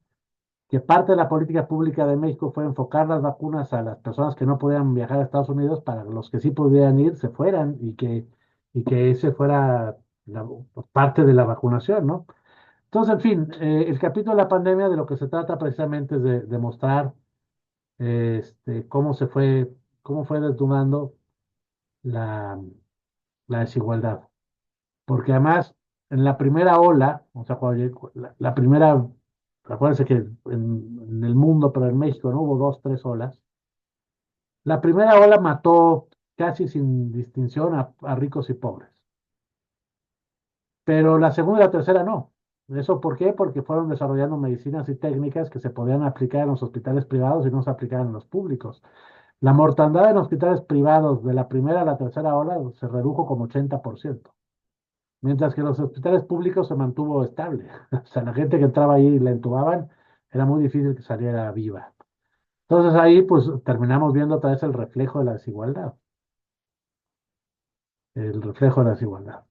que parte de la política pública de México fue enfocar las vacunas a las personas que no podían viajar a Estados Unidos para que los que sí pudieran ir se fueran y que ese fuera parte de la vacunación, ¿no? Entonces, en fin, el capítulo de la pandemia de lo que se trata precisamente es de mostrar cómo fue desnudando la, la desigualdad. Porque además, en la primera ola, o sea, la primera, acuérdense que en el mundo, pero en México no hubo dos, tres olas. La primera ola mató casi sin distinción a ricos y pobres, pero la segunda y la tercera no. ¿Eso por qué? Porque fueron desarrollando medicinas y técnicas que se podían aplicar en los hospitales privados y no se aplicaban en los públicos. La mortandad en hospitales privados de la primera a la tercera ola se redujo como 80%, mientras que en los hospitales públicos se mantuvo estable. O sea, la gente que entraba ahí y la entubaban, era muy difícil que saliera viva. Entonces ahí pues terminamos viendo otra vez el reflejo de la desigualdad, el reflejo de la desigualdad.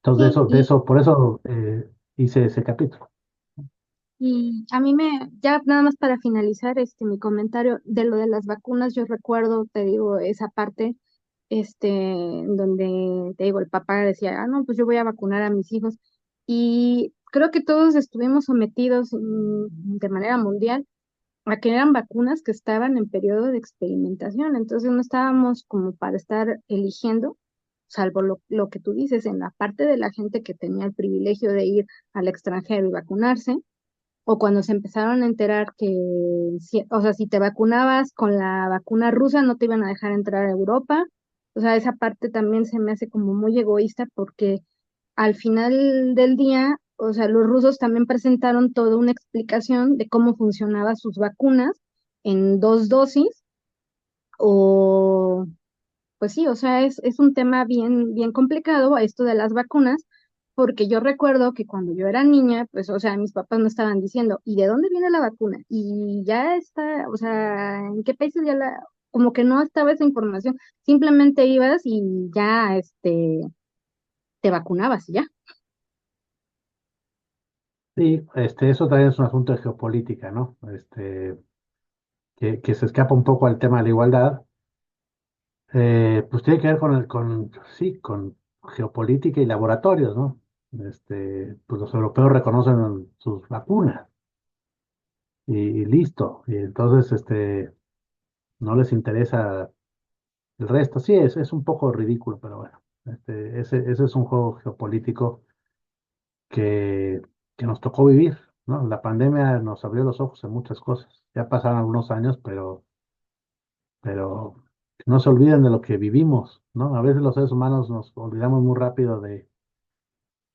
Entonces Sí, por eso hice ese capítulo. y a mí ya nada más para finalizar mi comentario de lo de las vacunas, yo recuerdo, te digo, esa parte, en donde, te digo, el papá decía, ah, no, pues yo voy a vacunar a mis hijos. Y creo que todos estuvimos sometidos de manera mundial a que eran vacunas que estaban en periodo de experimentación, entonces no estábamos como para estar eligiendo, salvo lo que tú dices, en la parte de la gente que tenía el privilegio de ir al extranjero y vacunarse, o cuando se empezaron a enterar que, o sea, si te vacunabas con la vacuna rusa no te iban a dejar entrar a Europa. O sea, esa parte también se me hace como muy egoísta porque al final del día, o sea, los rusos también presentaron toda una explicación de cómo funcionaban sus vacunas en dos dosis, o pues sí, o sea, es un tema bien, bien complicado esto de las vacunas, porque yo recuerdo que cuando yo era niña, pues, o sea, mis papás me estaban diciendo, ¿y de dónde viene la vacuna? Y ya está, o sea, ¿en qué países ya como que no estaba esa información, simplemente ibas y ya, te vacunabas y ya. Sí, eso también es un asunto de geopolítica, ¿no? Que se escapa un poco al tema de la igualdad. Pues tiene que ver sí, con geopolítica y laboratorios, ¿no? Pues los europeos reconocen sus vacunas y listo. Y entonces, no les interesa el resto. Sí, es un poco ridículo, pero bueno, ese es un juego geopolítico que, que nos tocó vivir, ¿no? La pandemia nos abrió los ojos en muchas cosas. Ya pasaron algunos años, pero no se olviden de lo que vivimos, ¿no? A veces los seres humanos nos olvidamos muy rápido de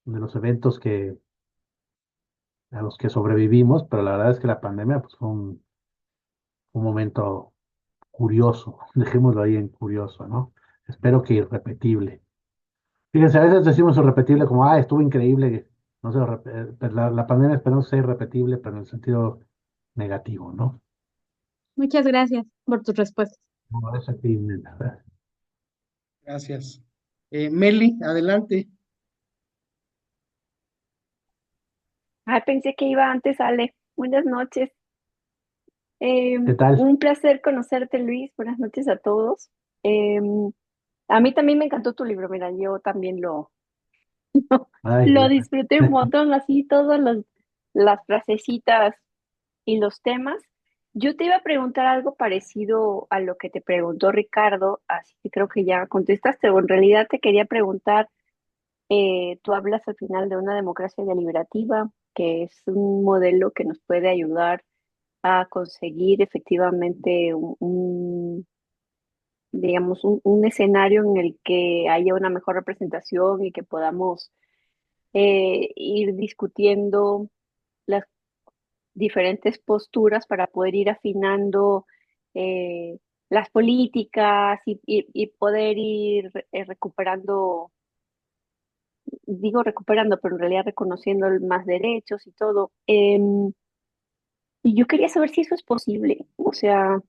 los eventos a los que sobrevivimos, pero la verdad es que la pandemia pues, fue un momento curioso, dejémoslo ahí en curioso, ¿no? Espero que irrepetible. Fíjense, a veces decimos irrepetible como, ah, estuvo increíble, no sé, pero la pandemia esperamos que sea irrepetible, pero en el sentido negativo, ¿no? Muchas gracias por tus respuestas. No, es aquí, nena. Gracias. Meli, adelante. Ah, pensé que iba antes, Ale. Buenas noches. ¿Qué tal? Un placer conocerte, Luis. Buenas noches a todos. A mí también me encantó tu libro. Mira, yo también Ay, lo gracias. disfruté un montón, así todas las frasecitas y los temas. Yo te iba a preguntar algo parecido a lo que te preguntó Ricardo, así que creo que ya contestaste, o en realidad te quería preguntar, tú hablas al final de una democracia deliberativa, que es un modelo que nos puede ayudar a conseguir efectivamente digamos, un escenario en el que haya una mejor representación y que podamos ir discutiendo las diferentes posturas para poder ir afinando, eh, las políticas y poder ir recuperando, digo recuperando, pero en realidad reconociendo más derechos y todo. Y yo quería saber si eso es posible, o sea,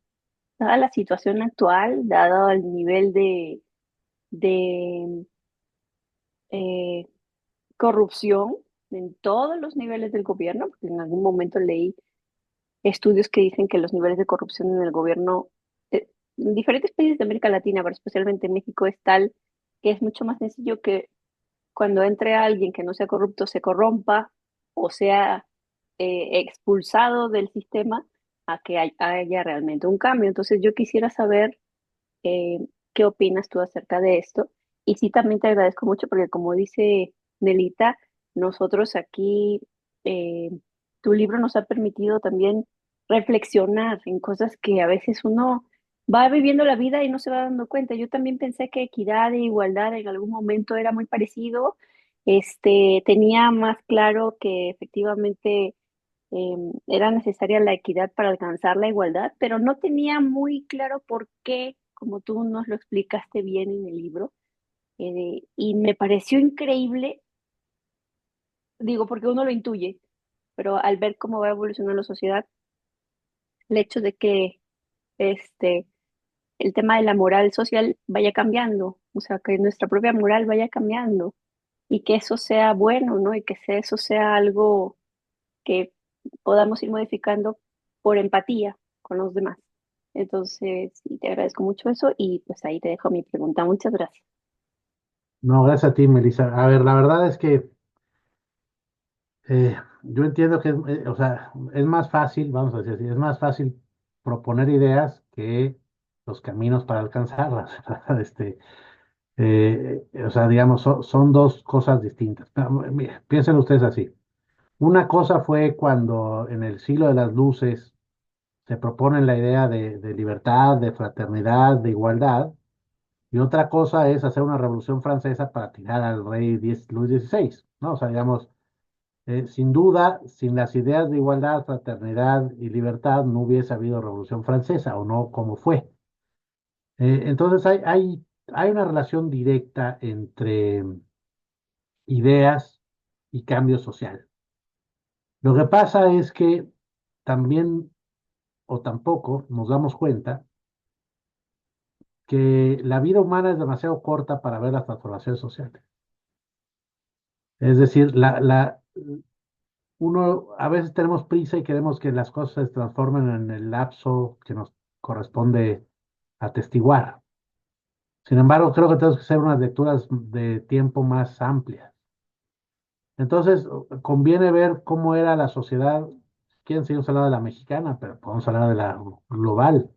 dada la situación actual, dado el nivel de eh, corrupción en todos los niveles del gobierno, porque en algún momento leí estudios que dicen que los niveles de corrupción en el gobierno en diferentes países de América Latina, pero especialmente en México, es tal que es mucho más sencillo que cuando entre alguien que no sea corrupto se corrompa o sea expulsado del sistema a que haya realmente un cambio. Entonces yo quisiera saber eh, qué opinas tú acerca de esto. Y sí, también te agradezco mucho porque como dice Nelita, nosotros aquí, eh, tu libro nos ha permitido también reflexionar en cosas que a veces uno va viviendo la vida y no se va dando cuenta. Yo también pensé que equidad e igualdad en algún momento era muy parecido. Tenía más claro que efectivamente era necesaria la equidad para alcanzar la igualdad, pero no tenía muy claro por qué, como tú nos lo explicaste bien en el libro, y me pareció increíble, digo, porque uno lo intuye, pero al ver cómo va evolucionando la sociedad, el hecho de que este, el tema de la moral social vaya cambiando, o sea, que nuestra propia moral vaya cambiando y que eso sea bueno, ¿no? Y que eso sea algo que podamos ir modificando por empatía con los demás. Entonces, sí, te agradezco mucho eso y pues ahí te dejo mi pregunta. Muchas gracias. No, gracias a ti, Melissa. A ver, la verdad es que yo entiendo que, o sea, es más fácil, vamos a decir así, es más fácil proponer ideas que los caminos para alcanzarlas, ¿verdad? O sea, digamos, son dos cosas distintas. Pero, mira, piensen ustedes así. Una cosa fue cuando en el siglo de las luces se propone la idea de libertad, de fraternidad, de igualdad, y otra cosa es hacer una revolución francesa para tirar al rey Luis XVI, ¿no? O sea, digamos, sin duda, sin las ideas de igualdad, fraternidad y libertad, no hubiese habido Revolución Francesa, o no como fue. Entonces, hay una relación directa entre ideas y cambio social. Lo que pasa es que también o tampoco nos damos cuenta que la vida humana es demasiado corta para ver las transformaciones sociales. Es decir, uno a veces tenemos prisa y queremos que las cosas se transformen en el lapso que nos corresponde atestiguar. Sin embargo, creo que tenemos que hacer unas lecturas de tiempo más amplias. Entonces, conviene ver cómo era la sociedad. Quieren seguir hablando de la mexicana, pero podemos hablar de la global.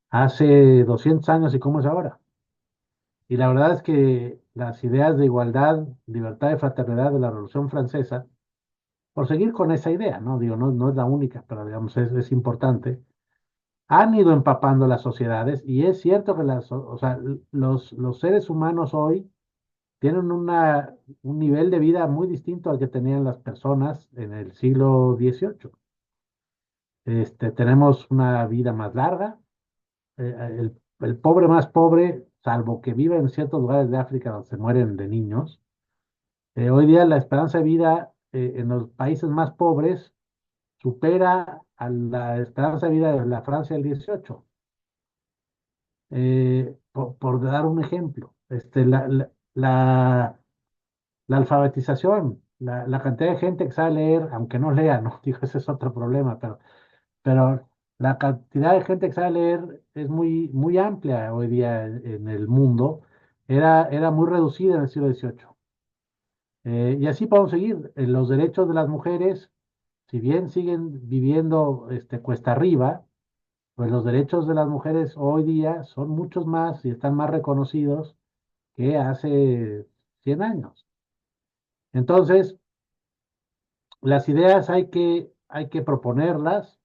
Hace 200 años y cómo es ahora. Y la verdad es que las ideas de igualdad, libertad y fraternidad de la Revolución Francesa, por seguir con esa idea, ¿no? Digo, no es la única, pero digamos, es importante, han ido empapando las sociedades y es cierto que o sea, los seres humanos hoy tienen un nivel de vida muy distinto al que tenían las personas en el siglo XVIII. Tenemos una vida más larga. El pobre más pobre, salvo que vive en ciertos lugares de África donde se mueren de niños, hoy día la esperanza de vida en los países más pobres supera a la esperanza de vida de la Francia del 18. Por dar un ejemplo, la alfabetización, la cantidad de gente que sabe leer, aunque no lea, no digo, ese es otro problema, pero la cantidad de gente que sabe leer es muy amplia hoy día en el mundo, era muy reducida en el siglo XVIII. Y así podemos seguir. Los derechos de las mujeres, si bien siguen viviendo cuesta arriba, pues los derechos de las mujeres hoy día son muchos más y están más reconocidos que hace 100 años. Entonces, las ideas hay que proponerlas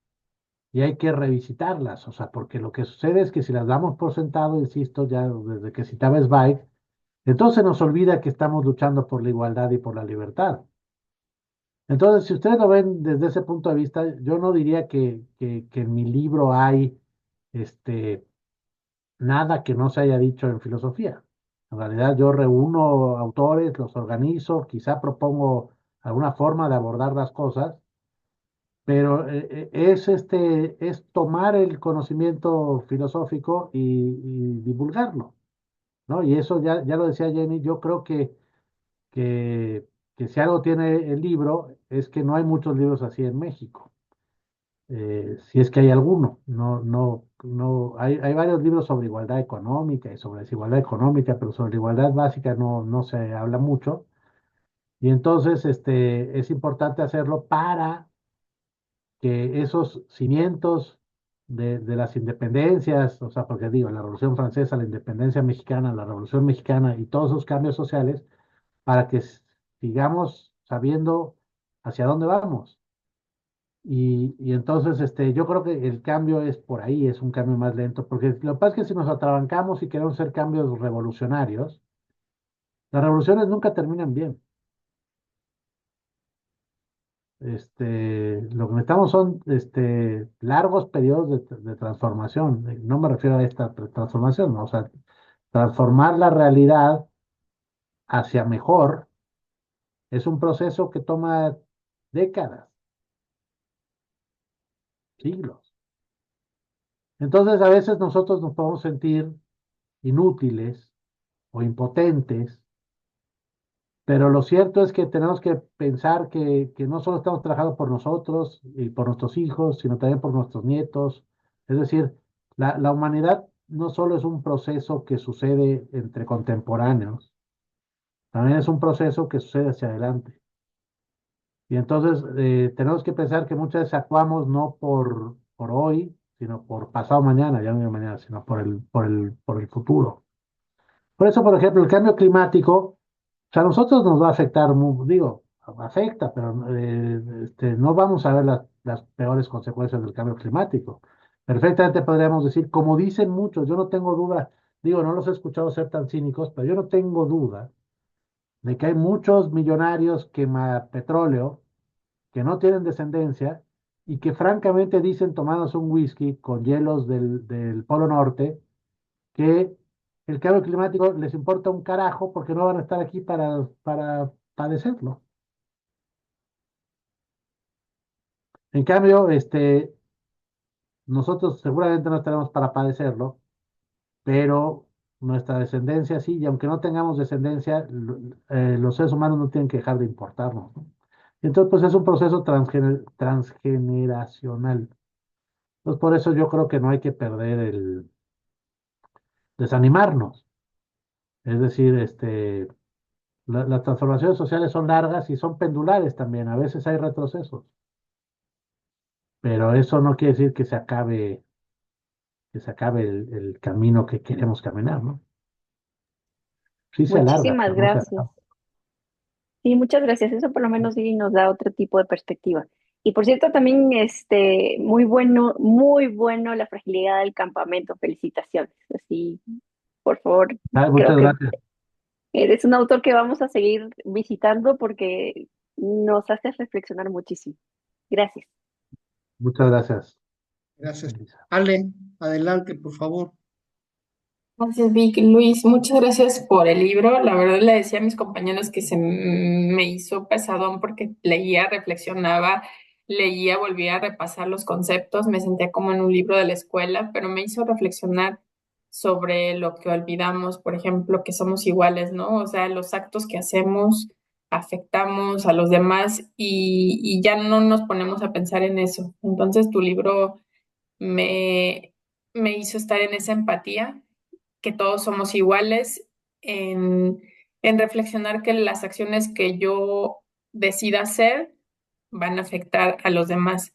y hay que revisitarlas, o sea, porque lo que sucede es que si las damos por sentado, insisto, ya desde que citaba Zweig, entonces nos olvida que estamos luchando por la igualdad y por la libertad. Entonces, si ustedes lo ven desde ese punto de vista, yo no diría que en mi libro hay este, nada que no se haya dicho en filosofía. En realidad yo reúno autores, los organizo, quizá propongo alguna forma de abordar las cosas, pero es tomar el conocimiento filosófico y divulgarlo, ¿no? Y eso ya lo decía Jenny, yo creo que, que si algo tiene el libro es que no hay muchos libros así en México. Si es que hay alguno, no, hay varios libros sobre igualdad económica y sobre desigualdad económica, pero sobre igualdad básica no se habla mucho. Y entonces, es importante hacerlo para que esos cimientos de las independencias, o sea, porque digo, la Revolución Francesa, la independencia mexicana, la Revolución Mexicana y todos esos cambios sociales, para que sigamos sabiendo hacia dónde vamos. Y entonces, yo creo que el cambio es por ahí, es un cambio más lento, porque lo que pasa es que si nos atrabancamos y queremos hacer cambios revolucionarios, las revoluciones nunca terminan bien. Lo que necesitamos son, largos periodos de transformación. No me refiero a esta transformación, ¿no? O sea, transformar la realidad hacia mejor es un proceso que toma décadas, siglos. Entonces, a veces nosotros nos podemos sentir inútiles o impotentes, pero lo cierto es que tenemos que pensar que no solo estamos trabajando por nosotros y por nuestros hijos, sino también por nuestros nietos. Es decir, la humanidad no solo es un proceso que sucede entre contemporáneos, también es un proceso que sucede hacia adelante. Y entonces tenemos que pensar que muchas veces actuamos no por hoy, sino por pasado mañana, ya no digo mañana, sino por el futuro. Por eso, por ejemplo, el cambio climático, o sea, a nosotros nos va a afectar, digo, afecta, pero no vamos a ver las peores consecuencias del cambio climático. Perfectamente podríamos decir, como dicen muchos, yo no tengo duda, digo, no los he escuchado ser tan cínicos, pero yo no tengo duda de que hay muchos millonarios quema petróleo que no tienen descendencia y que francamente dicen tomándose un whisky con hielos del Polo Norte que el cambio climático les importa un carajo porque no van a estar aquí para padecerlo. En cambio, nosotros seguramente no estaremos para padecerlo, pero nuestra descendencia sí, y aunque no tengamos descendencia, los seres humanos no tienen que dejar de importarnos, ¿no? Entonces, pues es un proceso transgeneracional. Entonces, por eso yo creo que no hay que perder desanimarnos. Es decir, las transformaciones sociales son largas y son pendulares también. A veces hay retrocesos, pero eso no quiere decir que se acabe el camino que queremos caminar, ¿no? Sí se alarga, Muchísimas pero no se gracias. acaba. Sí, muchas gracias. Eso por lo menos sí nos da otro tipo de perspectiva. Y por cierto, también muy bueno La fragilidad del campamento. Felicitaciones. Así, por favor, creo Muchas que gracias. eres un autor que vamos a seguir visitando porque nos hace reflexionar muchísimo. Gracias. Muchas gracias, Gracias. Elisa. Ale, adelante, por favor. Gracias, Vic. Luis, muchas gracias por el libro. La verdad le decía a mis compañeros que me hizo pesadón porque leía, reflexionaba, leía, volvía a repasar los conceptos, me sentía como en un libro de la escuela, pero me hizo reflexionar sobre lo que olvidamos, por ejemplo, que somos iguales, ¿no? O sea, los actos que hacemos afectamos a los demás y ya no nos ponemos a pensar en eso. Entonces, tu libro me, me hizo estar en esa empatía que todos somos iguales, en, en reflexionar que las acciones que yo decida hacer van a afectar a los demás.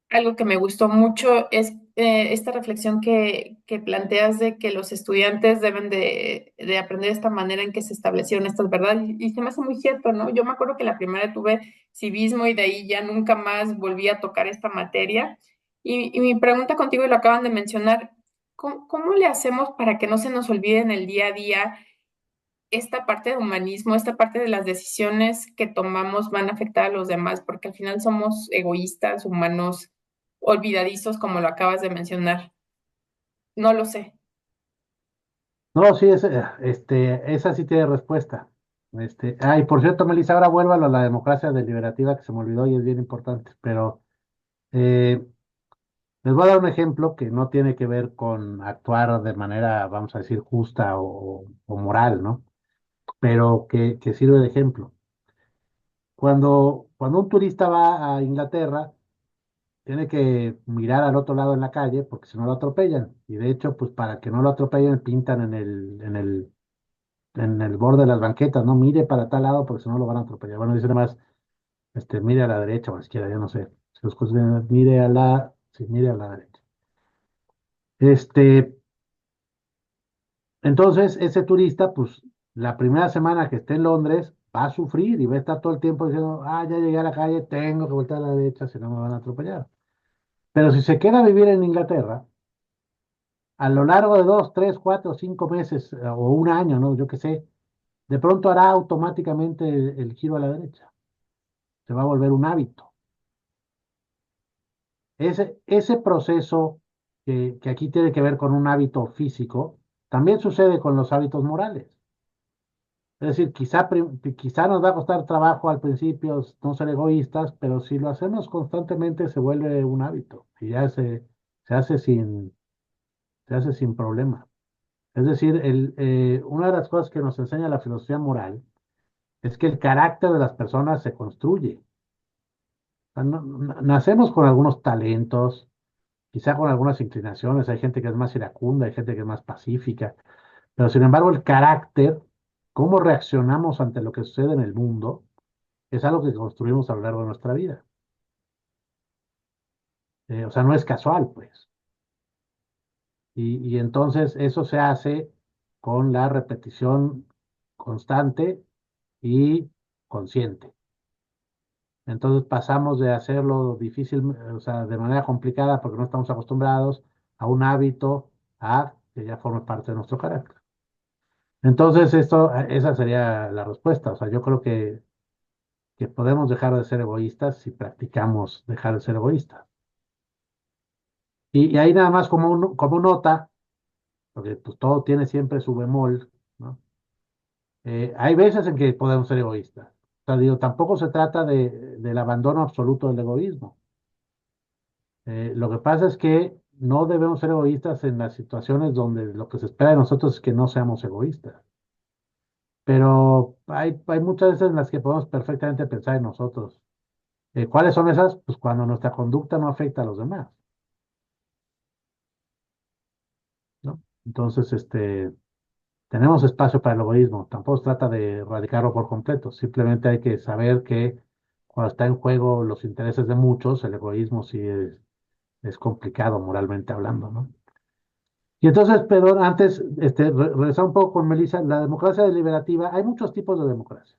Algo que me gustó mucho es esta reflexión que planteas de que los estudiantes deben de aprender esta manera en que se establecieron estas verdades. Y se me hace muy cierto, ¿no? Yo me acuerdo que la primera tuve civismo y de ahí ya nunca más volví a tocar esta materia. Y mi pregunta contigo, y lo acaban de mencionar, ¿cómo le hacemos para que no se nos olvide en el día a día esta parte de humanismo, esta parte de las decisiones que tomamos van a afectar a los demás? Porque al final somos egoístas, humanos, olvidadizos, como lo acabas de mencionar. No lo sé. No, sí, esa sí tiene respuesta. Y por cierto, Melissa, ahora vuelvo a la democracia deliberativa que se me olvidó y es bien importante, pero eh, les voy a dar un ejemplo que no tiene que ver con actuar de manera, vamos a decir, justa o moral, ¿no? Pero que sirve de ejemplo. Cuando un turista va a Inglaterra, tiene que mirar al otro lado en la calle porque si no lo atropellan. Y de hecho, pues para que no lo atropellen, pintan en el borde de las banquetas, no mire para tal lado porque si no lo van a atropellar. Bueno, dice nada más, mire a la derecha o a la izquierda, yo no sé. Si los cosas vienen, sí, mire a la derecha. Este, entonces, ese turista, pues, la primera semana que esté en Londres, va a sufrir y va a estar todo el tiempo diciendo, ya llegué a la calle, tengo que voltear a la derecha, si no me van a atropellar. Pero si se queda a vivir en Inglaterra, a lo largo de 2, 3, 4, 5 meses o un año, ¿no? Yo qué sé, de pronto hará automáticamente el giro a la derecha. Se va a volver un hábito. Ese proceso que aquí tiene que ver con un hábito físico, también sucede con los hábitos morales. Es decir, quizá nos va a costar trabajo al principio no ser egoístas, pero si lo hacemos constantemente se vuelve un hábito y ya se hace se hace sin problema. Es decir, una de las cosas que nos enseña la filosofía moral es que el carácter de las personas se construye. O sea, nacemos con algunos talentos, quizá con algunas inclinaciones. Hay gente que es más iracunda, hay gente que es más pacífica, pero sin embargo el carácter, cómo reaccionamos ante lo que sucede en el mundo, es algo que construimos a lo largo de nuestra vida. O sea, no es casual, pues. Y entonces eso se hace con la repetición constante y consciente. Entonces pasamos de hacerlo difícil, o sea, de manera complicada porque no estamos acostumbrados, a un hábito, a que ya forme parte de nuestro carácter. Entonces, esa sería la respuesta. O sea, yo creo que podemos dejar de ser egoístas si practicamos dejar de ser egoístas. Y ahí nada más como nota, porque pues, todo tiene siempre su bemol, ¿no? Hay veces en que podemos ser egoístas. O sea, digo, tampoco se trata del abandono absoluto del egoísmo. Lo que pasa es que no debemos ser egoístas en las situaciones donde lo que se espera de nosotros es que no seamos egoístas. Pero hay muchas veces en las que podemos perfectamente pensar en nosotros. ¿Cuáles son esas? Pues cuando nuestra conducta no afecta a los demás, ¿no? Entonces, tenemos espacio para el egoísmo. Tampoco se trata de erradicarlo por completo. Simplemente hay que saber que cuando está en juego los intereses de muchos, el egoísmo sí es complicado moralmente hablando, ¿no? Y entonces, perdón, antes, regresar un poco con Melissa, la democracia deliberativa, hay muchos tipos de democracia,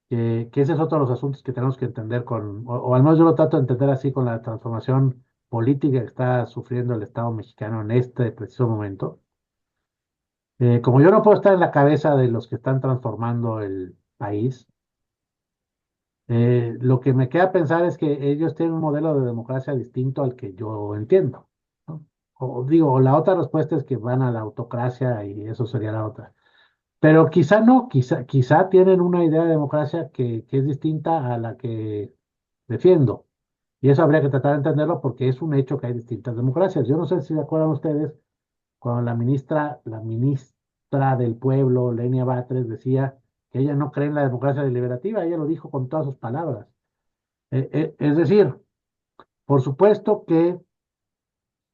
que ese es otro de los asuntos que tenemos que entender o al menos yo lo trato de entender así con la transformación política que está sufriendo el Estado mexicano en este preciso momento. Como yo no puedo estar en la cabeza de los que están transformando el país, lo que me queda pensar es que ellos tienen un modelo de democracia distinto al que yo entiendo, ¿no? O la otra respuesta es que van a la autocracia y eso sería la otra. Pero quizá no, quizá tienen una idea de democracia que es distinta a la que defiendo. Y eso habría que tratar de entenderlo porque es un hecho que hay distintas democracias. Yo no sé si se acuerdan ustedes cuando la ministra del Pueblo, Lenia Batres, decía que ella no cree en la democracia deliberativa, ella lo dijo con todas sus palabras. Es decir, por supuesto que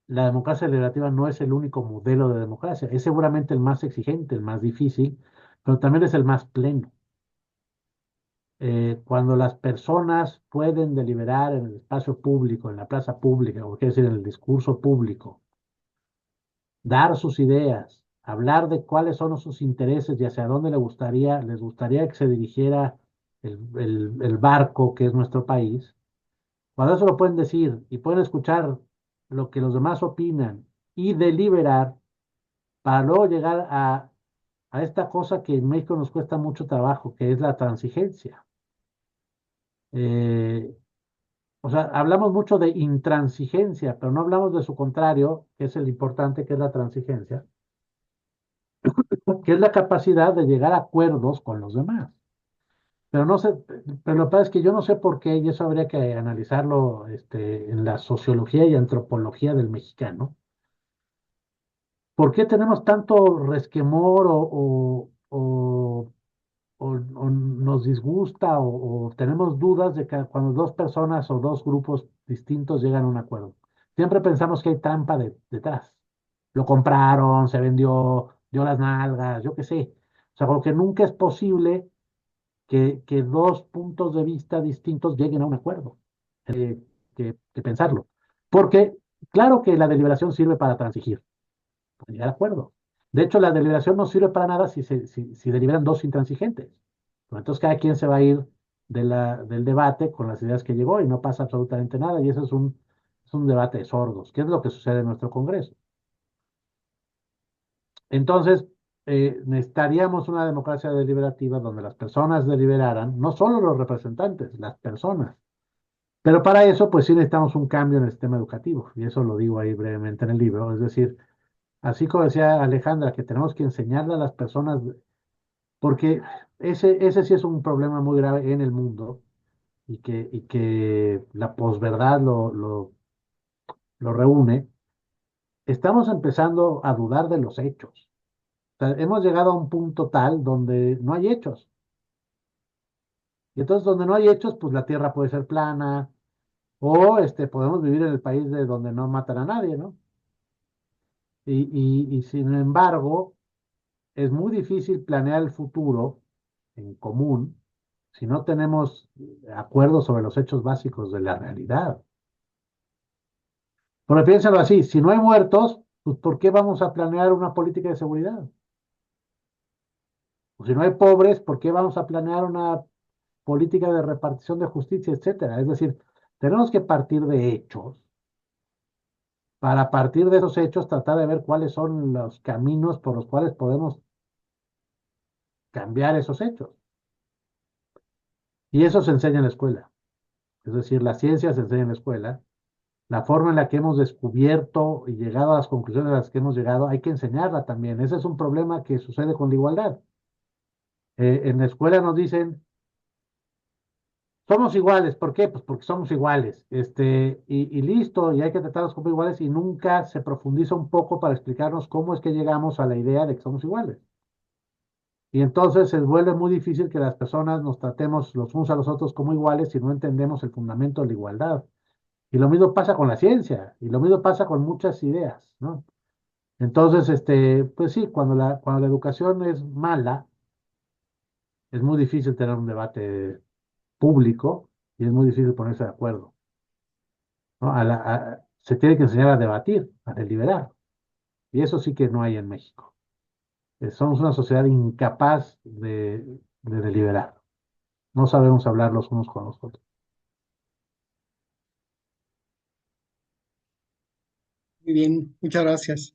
la democracia deliberativa no es el único modelo de democracia, es seguramente el más exigente, el más difícil, pero también es el más pleno. Cuando las personas pueden deliberar en el espacio público, en la plaza pública, o quiere decir, en el discurso público, dar sus ideas, hablar de cuáles son sus intereses y hacia dónde les gustaría que se dirigiera el barco que es nuestro país, cuando eso lo pueden decir y pueden escuchar lo que los demás opinan y deliberar para luego llegar a esta cosa que en México nos cuesta mucho trabajo, que es la transigencia. Eh, O sea, hablamos mucho de intransigencia, pero no hablamos de su contrario, que es el importante, que es la transigencia, que es la capacidad de llegar a acuerdos con los demás. Pero no sé, pero lo que pasa es que yo no sé por qué, y eso habría que analizarlo en la sociología y antropología del mexicano. ¿Por qué tenemos tanto resquemor o nos disgusta o tenemos dudas de que cuando dos personas o dos grupos distintos llegan a un acuerdo? Siempre pensamos que hay trampa detrás. Lo compraron, se vendió, dio las nalgas, yo qué sé. O sea, porque nunca es posible que dos puntos de vista distintos lleguen a un acuerdo, que pensarlo. Porque claro que la deliberación sirve para transigir, para llegar a acuerdo. De hecho, la deliberación no sirve para nada si deliberan dos intransigentes. Pero entonces cada quien se va a ir del debate con las ideas que llegó y no pasa absolutamente nada. Y eso es un debate de sordos, que es lo que sucede en nuestro Congreso. Entonces, necesitaríamos una democracia deliberativa donde las personas deliberaran, no solo los representantes, las personas. Pero para eso, pues sí necesitamos un cambio en el sistema educativo, y eso lo digo ahí brevemente en el libro. Es decir, así como decía Alejandra, que tenemos que enseñarle a las personas, porque ese sí es un problema muy grave en el mundo, y que la posverdad lo reúne. Estamos empezando a dudar de los hechos. O sea, hemos llegado a un punto tal donde no hay hechos. Y entonces, donde no hay hechos, pues la tierra puede ser plana, o podemos vivir en el país de donde no matan a nadie, ¿no? Y sin embargo, es muy difícil planear el futuro en común si no tenemos acuerdos sobre los hechos básicos de la realidad. Porque piénsalo así, si no hay muertos, pues ¿por qué vamos a planear una política de seguridad? O si no hay pobres, ¿por qué vamos a planear una política de repartición de justicia, etcétera? Es decir, tenemos que partir de hechos para a partir de esos hechos tratar de ver cuáles son los caminos por los cuales podemos cambiar esos hechos. Y eso se enseña en la escuela. Es decir, la ciencia se enseña en la escuela. La forma en la que hemos descubierto y llegado a las conclusiones a las que hemos llegado, hay que enseñarla también. Ese es un problema que sucede con la igualdad. En la escuela nos dicen, somos iguales. ¿Por qué? Pues porque somos iguales. Y listo, y hay que tratarlos como iguales y nunca se profundiza un poco para explicarnos cómo es que llegamos a la idea de que somos iguales. Y entonces se vuelve muy difícil que las personas nos tratemos los unos a los otros como iguales si no entendemos el fundamento de la igualdad. Y lo mismo pasa con la ciencia, y lo mismo pasa con muchas ideas, ¿no? Entonces, pues sí, cuando la educación es mala, es muy difícil tener un debate público y es muy difícil ponerse de acuerdo, ¿no? Se tiene que enseñar a debatir, a deliberar, y eso sí que no hay en México. Somos una sociedad incapaz de deliberar. No sabemos hablar los unos con los otros. Muy bien, muchas gracias.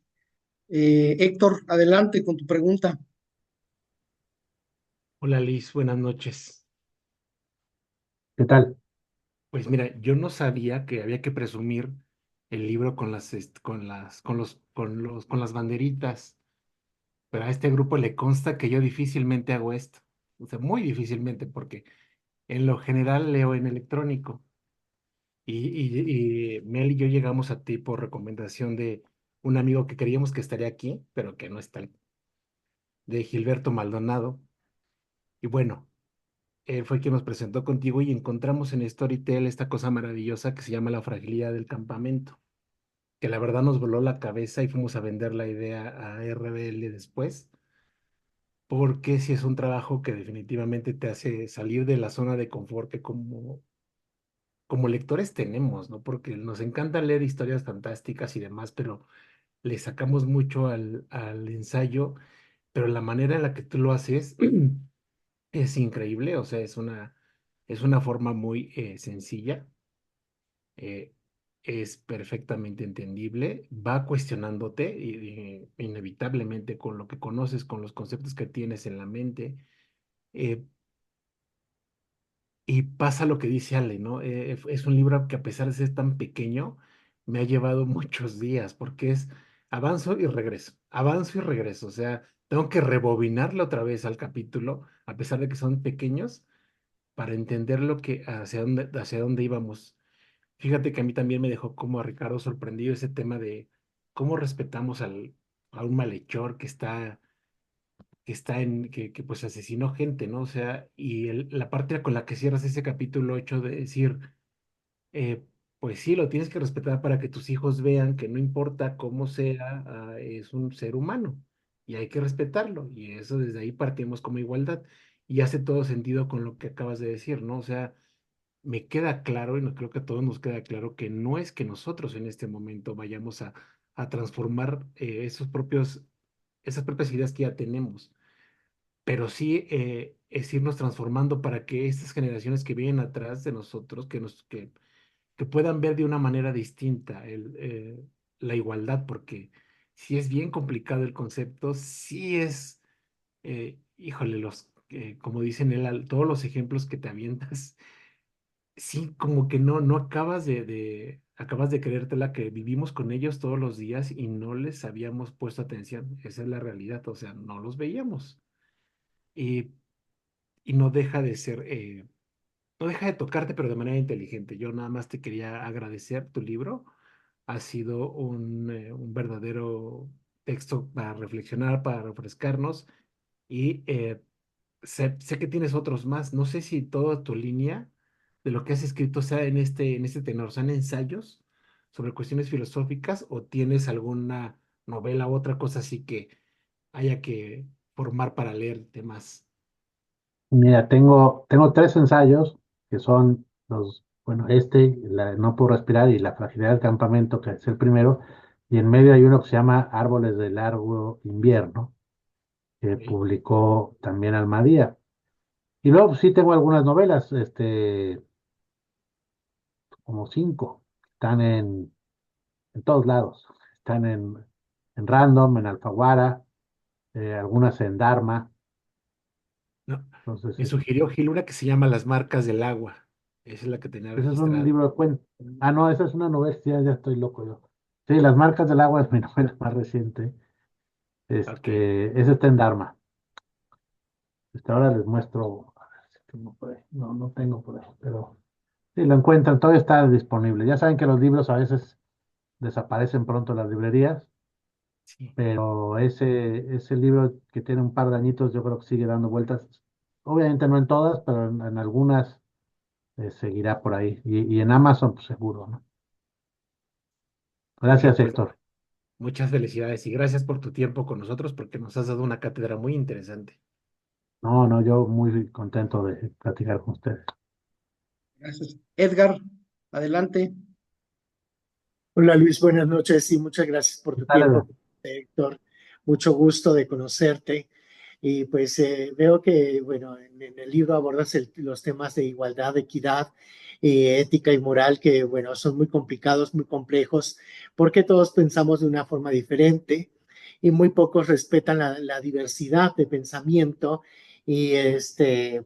Héctor, adelante con tu pregunta. Hola Liz, buenas noches. ¿Qué tal? Pues mira, yo no sabía que había que presumir el libro con con las banderitas, pero a este grupo le consta que yo difícilmente hago esto. O sea, muy difícilmente, porque en lo general leo en electrónico. Y Mel y yo llegamos a ti por recomendación de un amigo que creíamos que estaría aquí, pero que no está, de Gilberto Maldonado. Y bueno, él fue quien nos presentó contigo y encontramos en Storytel esta cosa maravillosa que se llama La fragilidad del campamento, que la verdad nos voló la cabeza y fuimos a vender la idea a RBL después, porque sí es un trabajo que definitivamente te hace salir de la zona de confort que como lectores tenemos, ¿no? Porque nos encanta leer historias fantásticas y demás, pero le sacamos mucho al ensayo, pero la manera en la que tú lo haces es increíble, o sea, es una forma muy sencilla, eh, es perfectamente entendible, va cuestionándote inevitablemente con lo que conoces, con los conceptos que tienes en la mente, eh, Y pasa lo que dice Ale, ¿no? Es un libro que a pesar de ser tan pequeño, me ha llevado muchos días, porque es avanzo y regreso, o sea, tengo que rebobinarle otra vez al capítulo, a pesar de que son pequeños, para entender hacia dónde íbamos. Fíjate que a mí también me dejó como a Ricardo sorprendido ese tema de cómo respetamos a un malhechor que pues asesinó gente, ¿no? O sea, y la parte con la que cierras ese capítulo 8 de decir, eh, pues sí, lo tienes que respetar para que tus hijos vean que no importa cómo sea, es un ser humano y hay que respetarlo. Y eso desde ahí partimos como igualdad. Y hace todo sentido con lo que acabas de decir, ¿no? O sea, me queda claro, y no creo que a todos nos queda claro, que no es que nosotros en este momento vayamos a transformar esas propias ideas que ya tenemos, pero sí es irnos transformando para que estas generaciones que vienen atrás de nosotros, que puedan ver de una manera distinta la igualdad, porque sí es bien complicado el concepto, sí es, híjole, como dicen todos los ejemplos que te avientas, sí, como que no acabas acabas de creértela que vivimos con ellos todos los días y no les habíamos puesto atención, esa es la realidad, o sea, no los veíamos. Y, y no deja de ser, no deja de tocarte, pero de manera inteligente. Yo nada más te quería agradecer tu libro. Ha sido un verdadero texto para reflexionar, para refrescarnos. Y sé que tienes otros más. No sé si toda tu línea de lo que has escrito sea en este tenor, sean ensayos sobre cuestiones filosóficas o tienes alguna novela u otra cosa así que haya que formar para leer temas. Mira, tengo tres ensayos que son bueno, No puedo respirar y La fragilidad del campamento, que es el primero, y en medio hay uno que se llama Árboles de largo invierno, que Ok. publicó también Almadía. Y luego pues, sí tengo algunas novelas, como cinco, están en todos lados, están en Random, en Alfaguara, algunas en Dharma, No, entonces me sugirió Gil una que se llama Las marcas del agua. Esa es la que tenía ese es un registrada. libro de cuentos. Ah, no, esa es una novela, sí, ya estoy loco yo. Sí, Las marcas del agua es mi novela más reciente. Ok, Ese está en Dharma. Ahora les muestro, a ver si tengo por ahí. No, no tengo por ahí, pero sí, lo encuentran, todavía está disponible. Ya saben que los libros a veces desaparecen pronto en las librerías, sí. pero ese libro que tiene un par de añitos, yo creo que sigue dando vueltas. Obviamente no en todas, pero en algunas seguirá por ahí. Y en Amazon, pues seguro, ¿no? Gil, Gracias, pues Héctor. muchas felicidades y gracias por tu tiempo con nosotros porque nos has dado una cátedra muy interesante. No, no, yo muy contento de platicar con ustedes. Gracias. Edgar, adelante. Hola Luis, buenas noches y muchas gracias por ¿Qué tu tal, Edgar? tiempo, Héctor. Mucho gusto de conocerte. Y pues veo que, bueno, en el libro abordas los temas de igualdad, equidad, ética y moral, que, bueno, son muy complicados, muy complejos, porque todos pensamos de una forma diferente y muy pocos respetan la diversidad de pensamiento. Y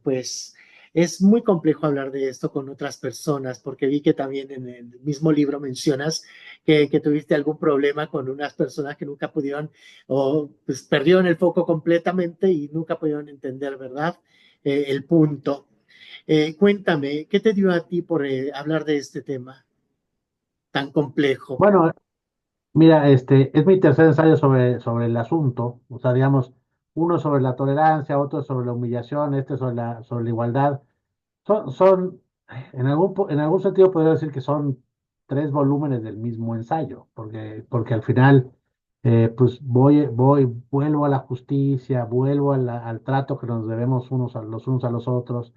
pues es muy complejo hablar de esto con otras personas, porque vi que también en el mismo libro mencionas que tuviste algún problema con unas personas que nunca pudieron o pues perdieron el foco completamente y nunca pudieron entender, ¿verdad? El punto. Cuéntame, ¿qué te dio a ti por hablar de este tema tan complejo? Bueno, mira, es mi tercer ensayo sobre el asunto. O sea, digamos, uno sobre la tolerancia, otro sobre la humillación, este sobre la igualdad. Son, en algún sentido podría decir que son tres volúmenes del mismo ensayo, porque al final, pues vuelvo a la justicia, vuelvo al trato que nos debemos los unos a los otros.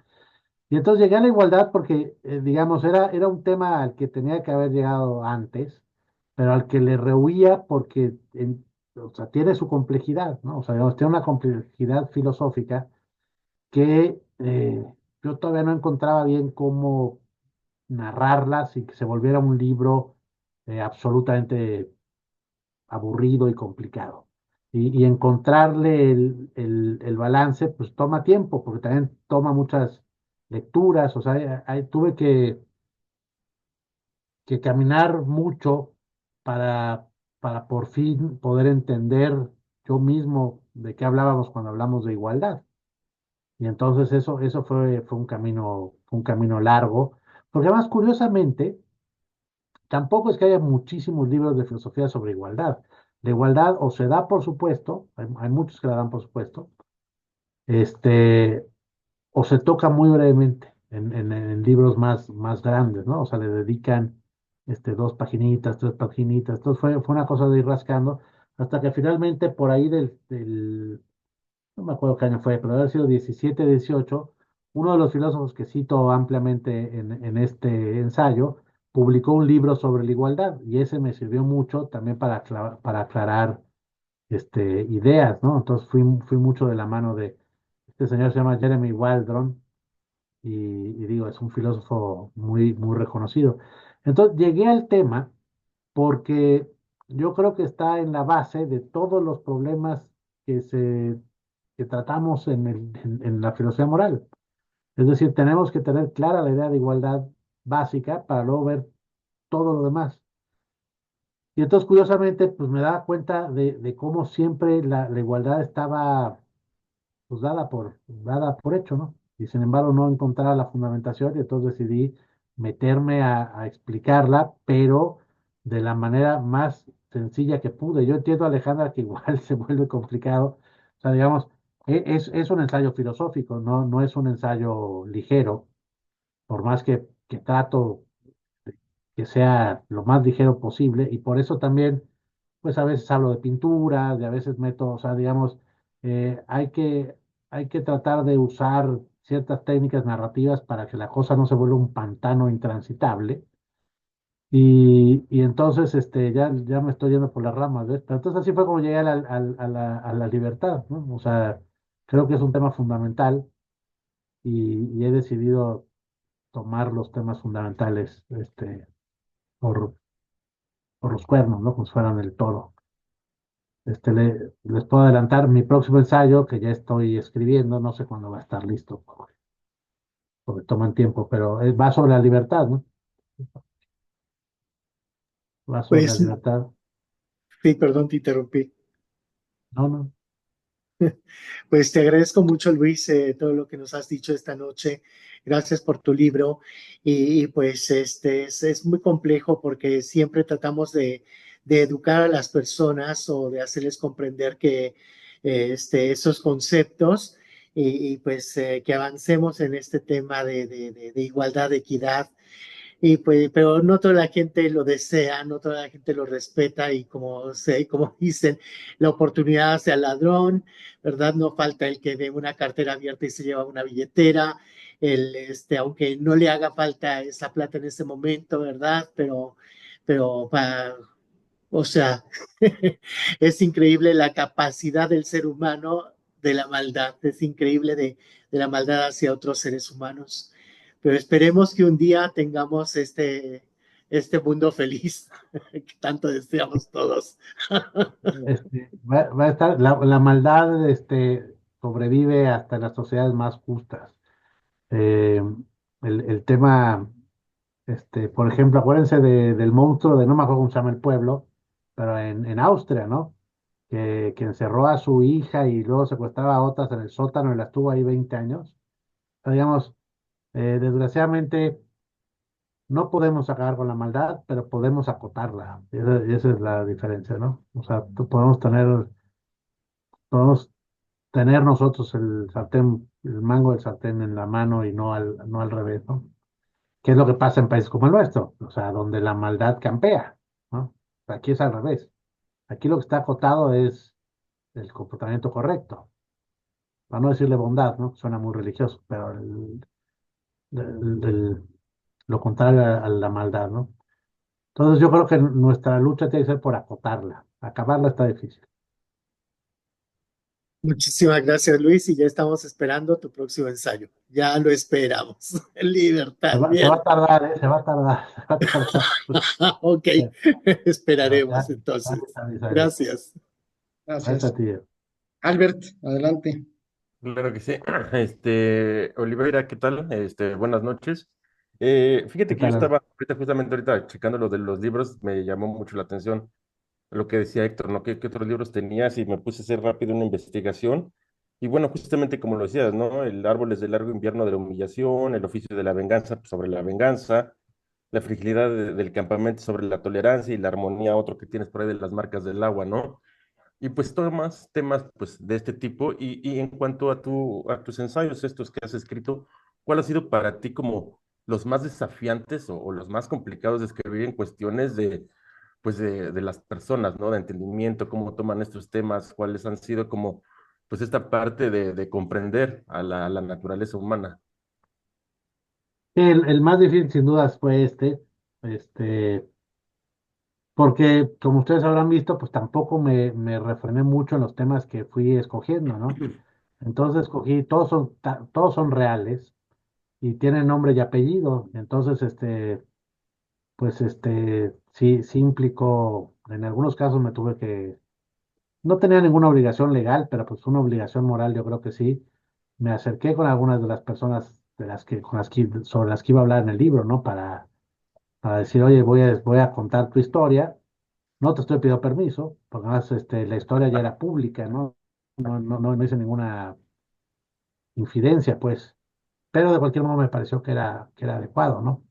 Y entonces llegué a la igualdad porque, digamos, era un tema al que tenía que haber llegado antes, pero al que le rehuía porque, o sea, tiene su complejidad, ¿no? O sea, digamos, tiene una complejidad filosófica que yo todavía no encontraba bien cómo narrarla sin que se volviera un libro absolutamente aburrido y complicado. Y encontrarle el balance, pues toma tiempo, porque también toma muchas lecturas, o sea, tuve que caminar mucho para, para por fin poder entender yo mismo de qué hablábamos cuando hablamos de igualdad. Y entonces eso fue un camino largo, porque además, curiosamente, tampoco es que haya muchísimos libros de filosofía sobre igualdad. La igualdad o se da por supuesto, hay muchos que la dan por supuesto, este, o se toca muy brevemente en libros más grandes, ¿no? O sea, le dedican dos paginitas, tres paginitas. Entonces fue una cosa de ir rascando hasta que finalmente por ahí no me acuerdo qué año fue, pero debe haber sido 17, 18, uno de los filósofos que cito ampliamente en este ensayo publicó un libro sobre la igualdad y ese me sirvió mucho también para aclarar ideas, ¿no? Entonces fui mucho de la mano de este señor, se llama Jeremy Waldron y digo, es un filósofo muy reconocido. Entonces llegué al tema porque yo creo que está en la base de todos los problemas que que tratamos en la filosofía moral. Es decir, tenemos que tener clara la idea de igualdad básica para luego ver todo lo demás. Y entonces, curiosamente, pues me daba cuenta de cómo siempre la igualdad estaba pues dada por hecho, ¿no? Y sin embargo no encontraba la fundamentación y entonces decidí meterme a explicarla, pero de la manera más sencilla que pude. Yo entiendo, Alejandra, que igual se vuelve complicado. O sea, digamos, es un ensayo filosófico, no es un ensayo ligero, por más que trato que sea lo más ligero posible y por eso también, pues a veces hablo de pinturas, de a veces meto, o sea, digamos, eh, hay que, hay que tratar de usar ciertas técnicas narrativas para que la cosa no se vuelva un pantano intransitable. Y entonces ya me estoy yendo por las ramas, ¿ves? Pero entonces así fue como llegué a la libertad, ¿no? O sea, creo que es un tema fundamental y he decidido tomar los temas fundamentales por, por los cuernos, ¿no? Como si fueran el toro. Les puedo adelantar mi próximo ensayo que ya estoy escribiendo, no sé cuándo va a estar listo, porque toman tiempo, pero va sobre la libertad, ¿no? Va sobre la Pues libertad. sí, perdón, te interrumpí. No, no. Pues te agradezco mucho, Luis, todo lo que nos has dicho esta noche. Gracias por tu libro. Pues es muy complejo porque siempre tratamos de educar a las personas o de hacerles comprender que esos conceptos pues que avancemos en este tema de igualdad, de equidad. Y pues, pero no toda la gente lo desea, no toda la gente lo respeta y como dicen, la oportunidad hace al ladrón, ¿verdad? No falta el que ve una cartera abierta y se lleva una billetera, aunque no le haga falta esa plata en ese momento, ¿verdad? Pero o sea, es increíble la capacidad del ser humano de la maldad, es increíble de la maldad hacia otros seres humanos. Pero esperemos que un día tengamos este mundo feliz que tanto deseamos todos. Va a estar, la maldad sobrevive hasta en las sociedades más justas. Eh, el tema, por ejemplo, acuérdense del monstruo de, no me acuerdo cómo se llama el pueblo, pero en Austria, ¿no? Que encerró a su hija y luego secuestraba a otras en el sótano y las tuvo ahí 20 años. O sea, digamos, desgraciadamente no podemos acabar con la maldad, pero podemos acotarla. Y esa es la diferencia, ¿no? O sea, podemos tener nosotros el sartén, el mango del sartén en la mano y no al revés, ¿no? ¿Qué es lo que pasa en países como el nuestro? O sea, donde la maldad campea, ¿no? Aquí es al revés. Aquí lo que está acotado es el comportamiento correcto. Para no decirle bondad, ¿no? Suena muy religioso, pero lo contrario a la maldad, ¿no? Entonces yo creo que nuestra lucha tiene que ser por acotarla. Acabarla está difícil. Muchísimas gracias, Luis, y ya estamos esperando tu próximo ensayo. Ya lo esperamos. Libertad, Se va bien. a tardar, ¿eh? Se va a tardar, se va a tardar. Ok, Pero ya, esperaremos ya entonces. te avisaré. Gracias. Gracias Gracias. a ti. Albert, adelante. Claro que sí. Oliveira, ¿qué tal? Buenas noches. Fíjate ¿Qué que yo tal? estaba justamente ahorita checando lo de los libros, me llamó mucho la atención lo que decía Héctor, ¿no? ¿Qué otros libros tenías? Y me puse a hacer rápido una investigación. Y bueno, justamente como lo decías, ¿no? El Árboles del largo invierno de la humillación, El oficio de la venganza pues, sobre la venganza, La fragilidad del campamento sobre la tolerancia y la armonía, otro que tienes por ahí de las marcas del agua, ¿no? Y pues tomas temas pues, de este tipo. Y en cuanto a a tus ensayos, estos que has escrito, ¿cuál ha sido para ti como los más desafiantes o los más complicados de escribir en cuestiones de las personas, ¿no? De entendimiento, cómo toman estos temas, cuáles han sido como, pues esta parte de comprender a a la naturaleza humana. Sí, el más difícil sin dudas fue este, porque como ustedes habrán visto, pues tampoco me refrené mucho en los temas que fui escogiendo, ¿no? Entonces escogí, todos son reales y tienen nombre y apellido. Entonces, pues sí, sí implicó, en algunos casos me tuve que, no tenía ninguna obligación legal, pero pues una obligación moral, yo creo que sí. Me acerqué con algunas de las personas sobre las que iba a hablar en el libro, ¿no? Para decir, oye, voy a contar tu historia. No te estoy pidiendo permiso, porque además la historia ya era pública, ¿no? No hice ninguna infidencia, pues. Pero de cualquier modo me pareció que era adecuado, ¿no?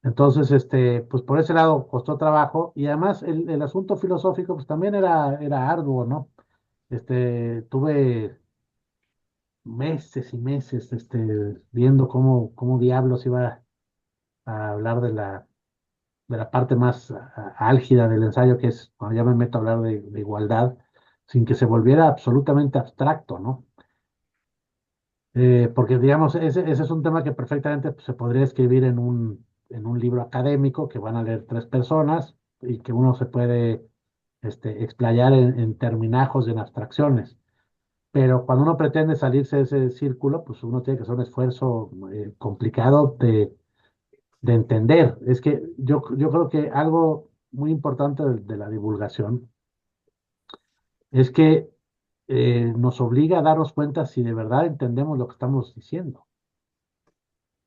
Entonces, pues por ese lado costó trabajo y además el asunto filosófico, pues también era arduo, ¿no? Tuve meses y meses, viendo cómo diablos iba a hablar de la parte más álgida del ensayo, que es cuando ya me meto a hablar de igualdad, sin que se volviera absolutamente abstracto, ¿no? Porque, digamos, ese es un tema que perfectamente pues, se podría escribir en un libro académico que van a leer tres personas y que uno se puede explayar en terminajos y en abstracciones. Pero cuando uno pretende salirse de ese círculo, pues uno tiene que hacer un esfuerzo complicado de entender. Es que yo creo que algo muy importante de la divulgación es que nos obliga a darnos cuenta si de verdad entendemos lo que estamos diciendo.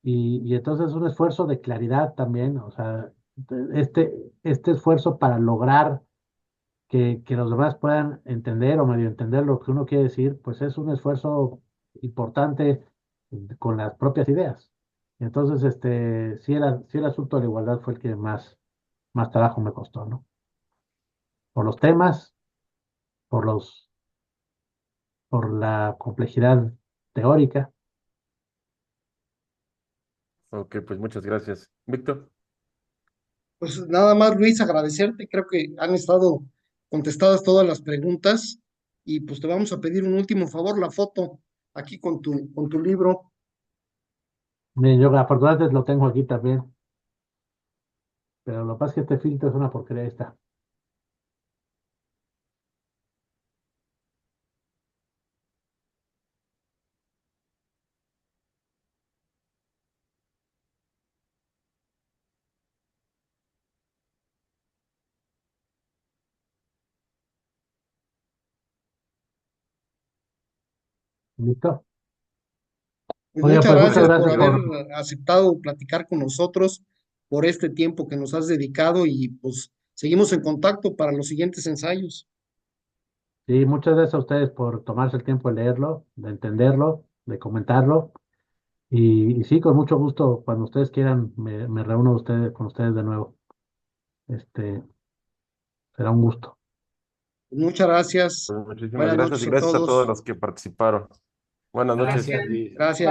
Y entonces es un esfuerzo de claridad también, o sea, este esfuerzo para lograr que los demás puedan entender o medio entender lo que uno quiere decir, pues es un esfuerzo importante con las propias ideas. Entonces, sí el asunto de la igualdad fue el que más trabajo me costó, ¿no? Por los temas, por por la complejidad teórica. Ok, pues muchas gracias. Víctor. Pues nada más, Luis, agradecerte. Creo que han estado contestadas todas las preguntas y pues te vamos a pedir un último favor, la foto aquí con con tu libro. Bien, yo afortunadamente lo tengo aquí también, pero lo que pasa es que este filtro es una porquería esta. ¿Listo? Pues Oiga, muchas pues muchas gracias por gracias haber por... aceptado platicar con nosotros, por este tiempo que nos has dedicado y pues seguimos en contacto para los siguientes ensayos. Sí, muchas gracias a ustedes por tomarse el tiempo de leerlo, de entenderlo, de comentarlo. Y sí, con mucho gusto, cuando ustedes quieran, me reúno con ustedes de nuevo. Este, será un gusto. Muchas gracias. Pues muchísimas Buenas gracias noches y a gracias a todos todos. los que participaron. Buenas noches. Gracias, Gracias. Luis. Gracias.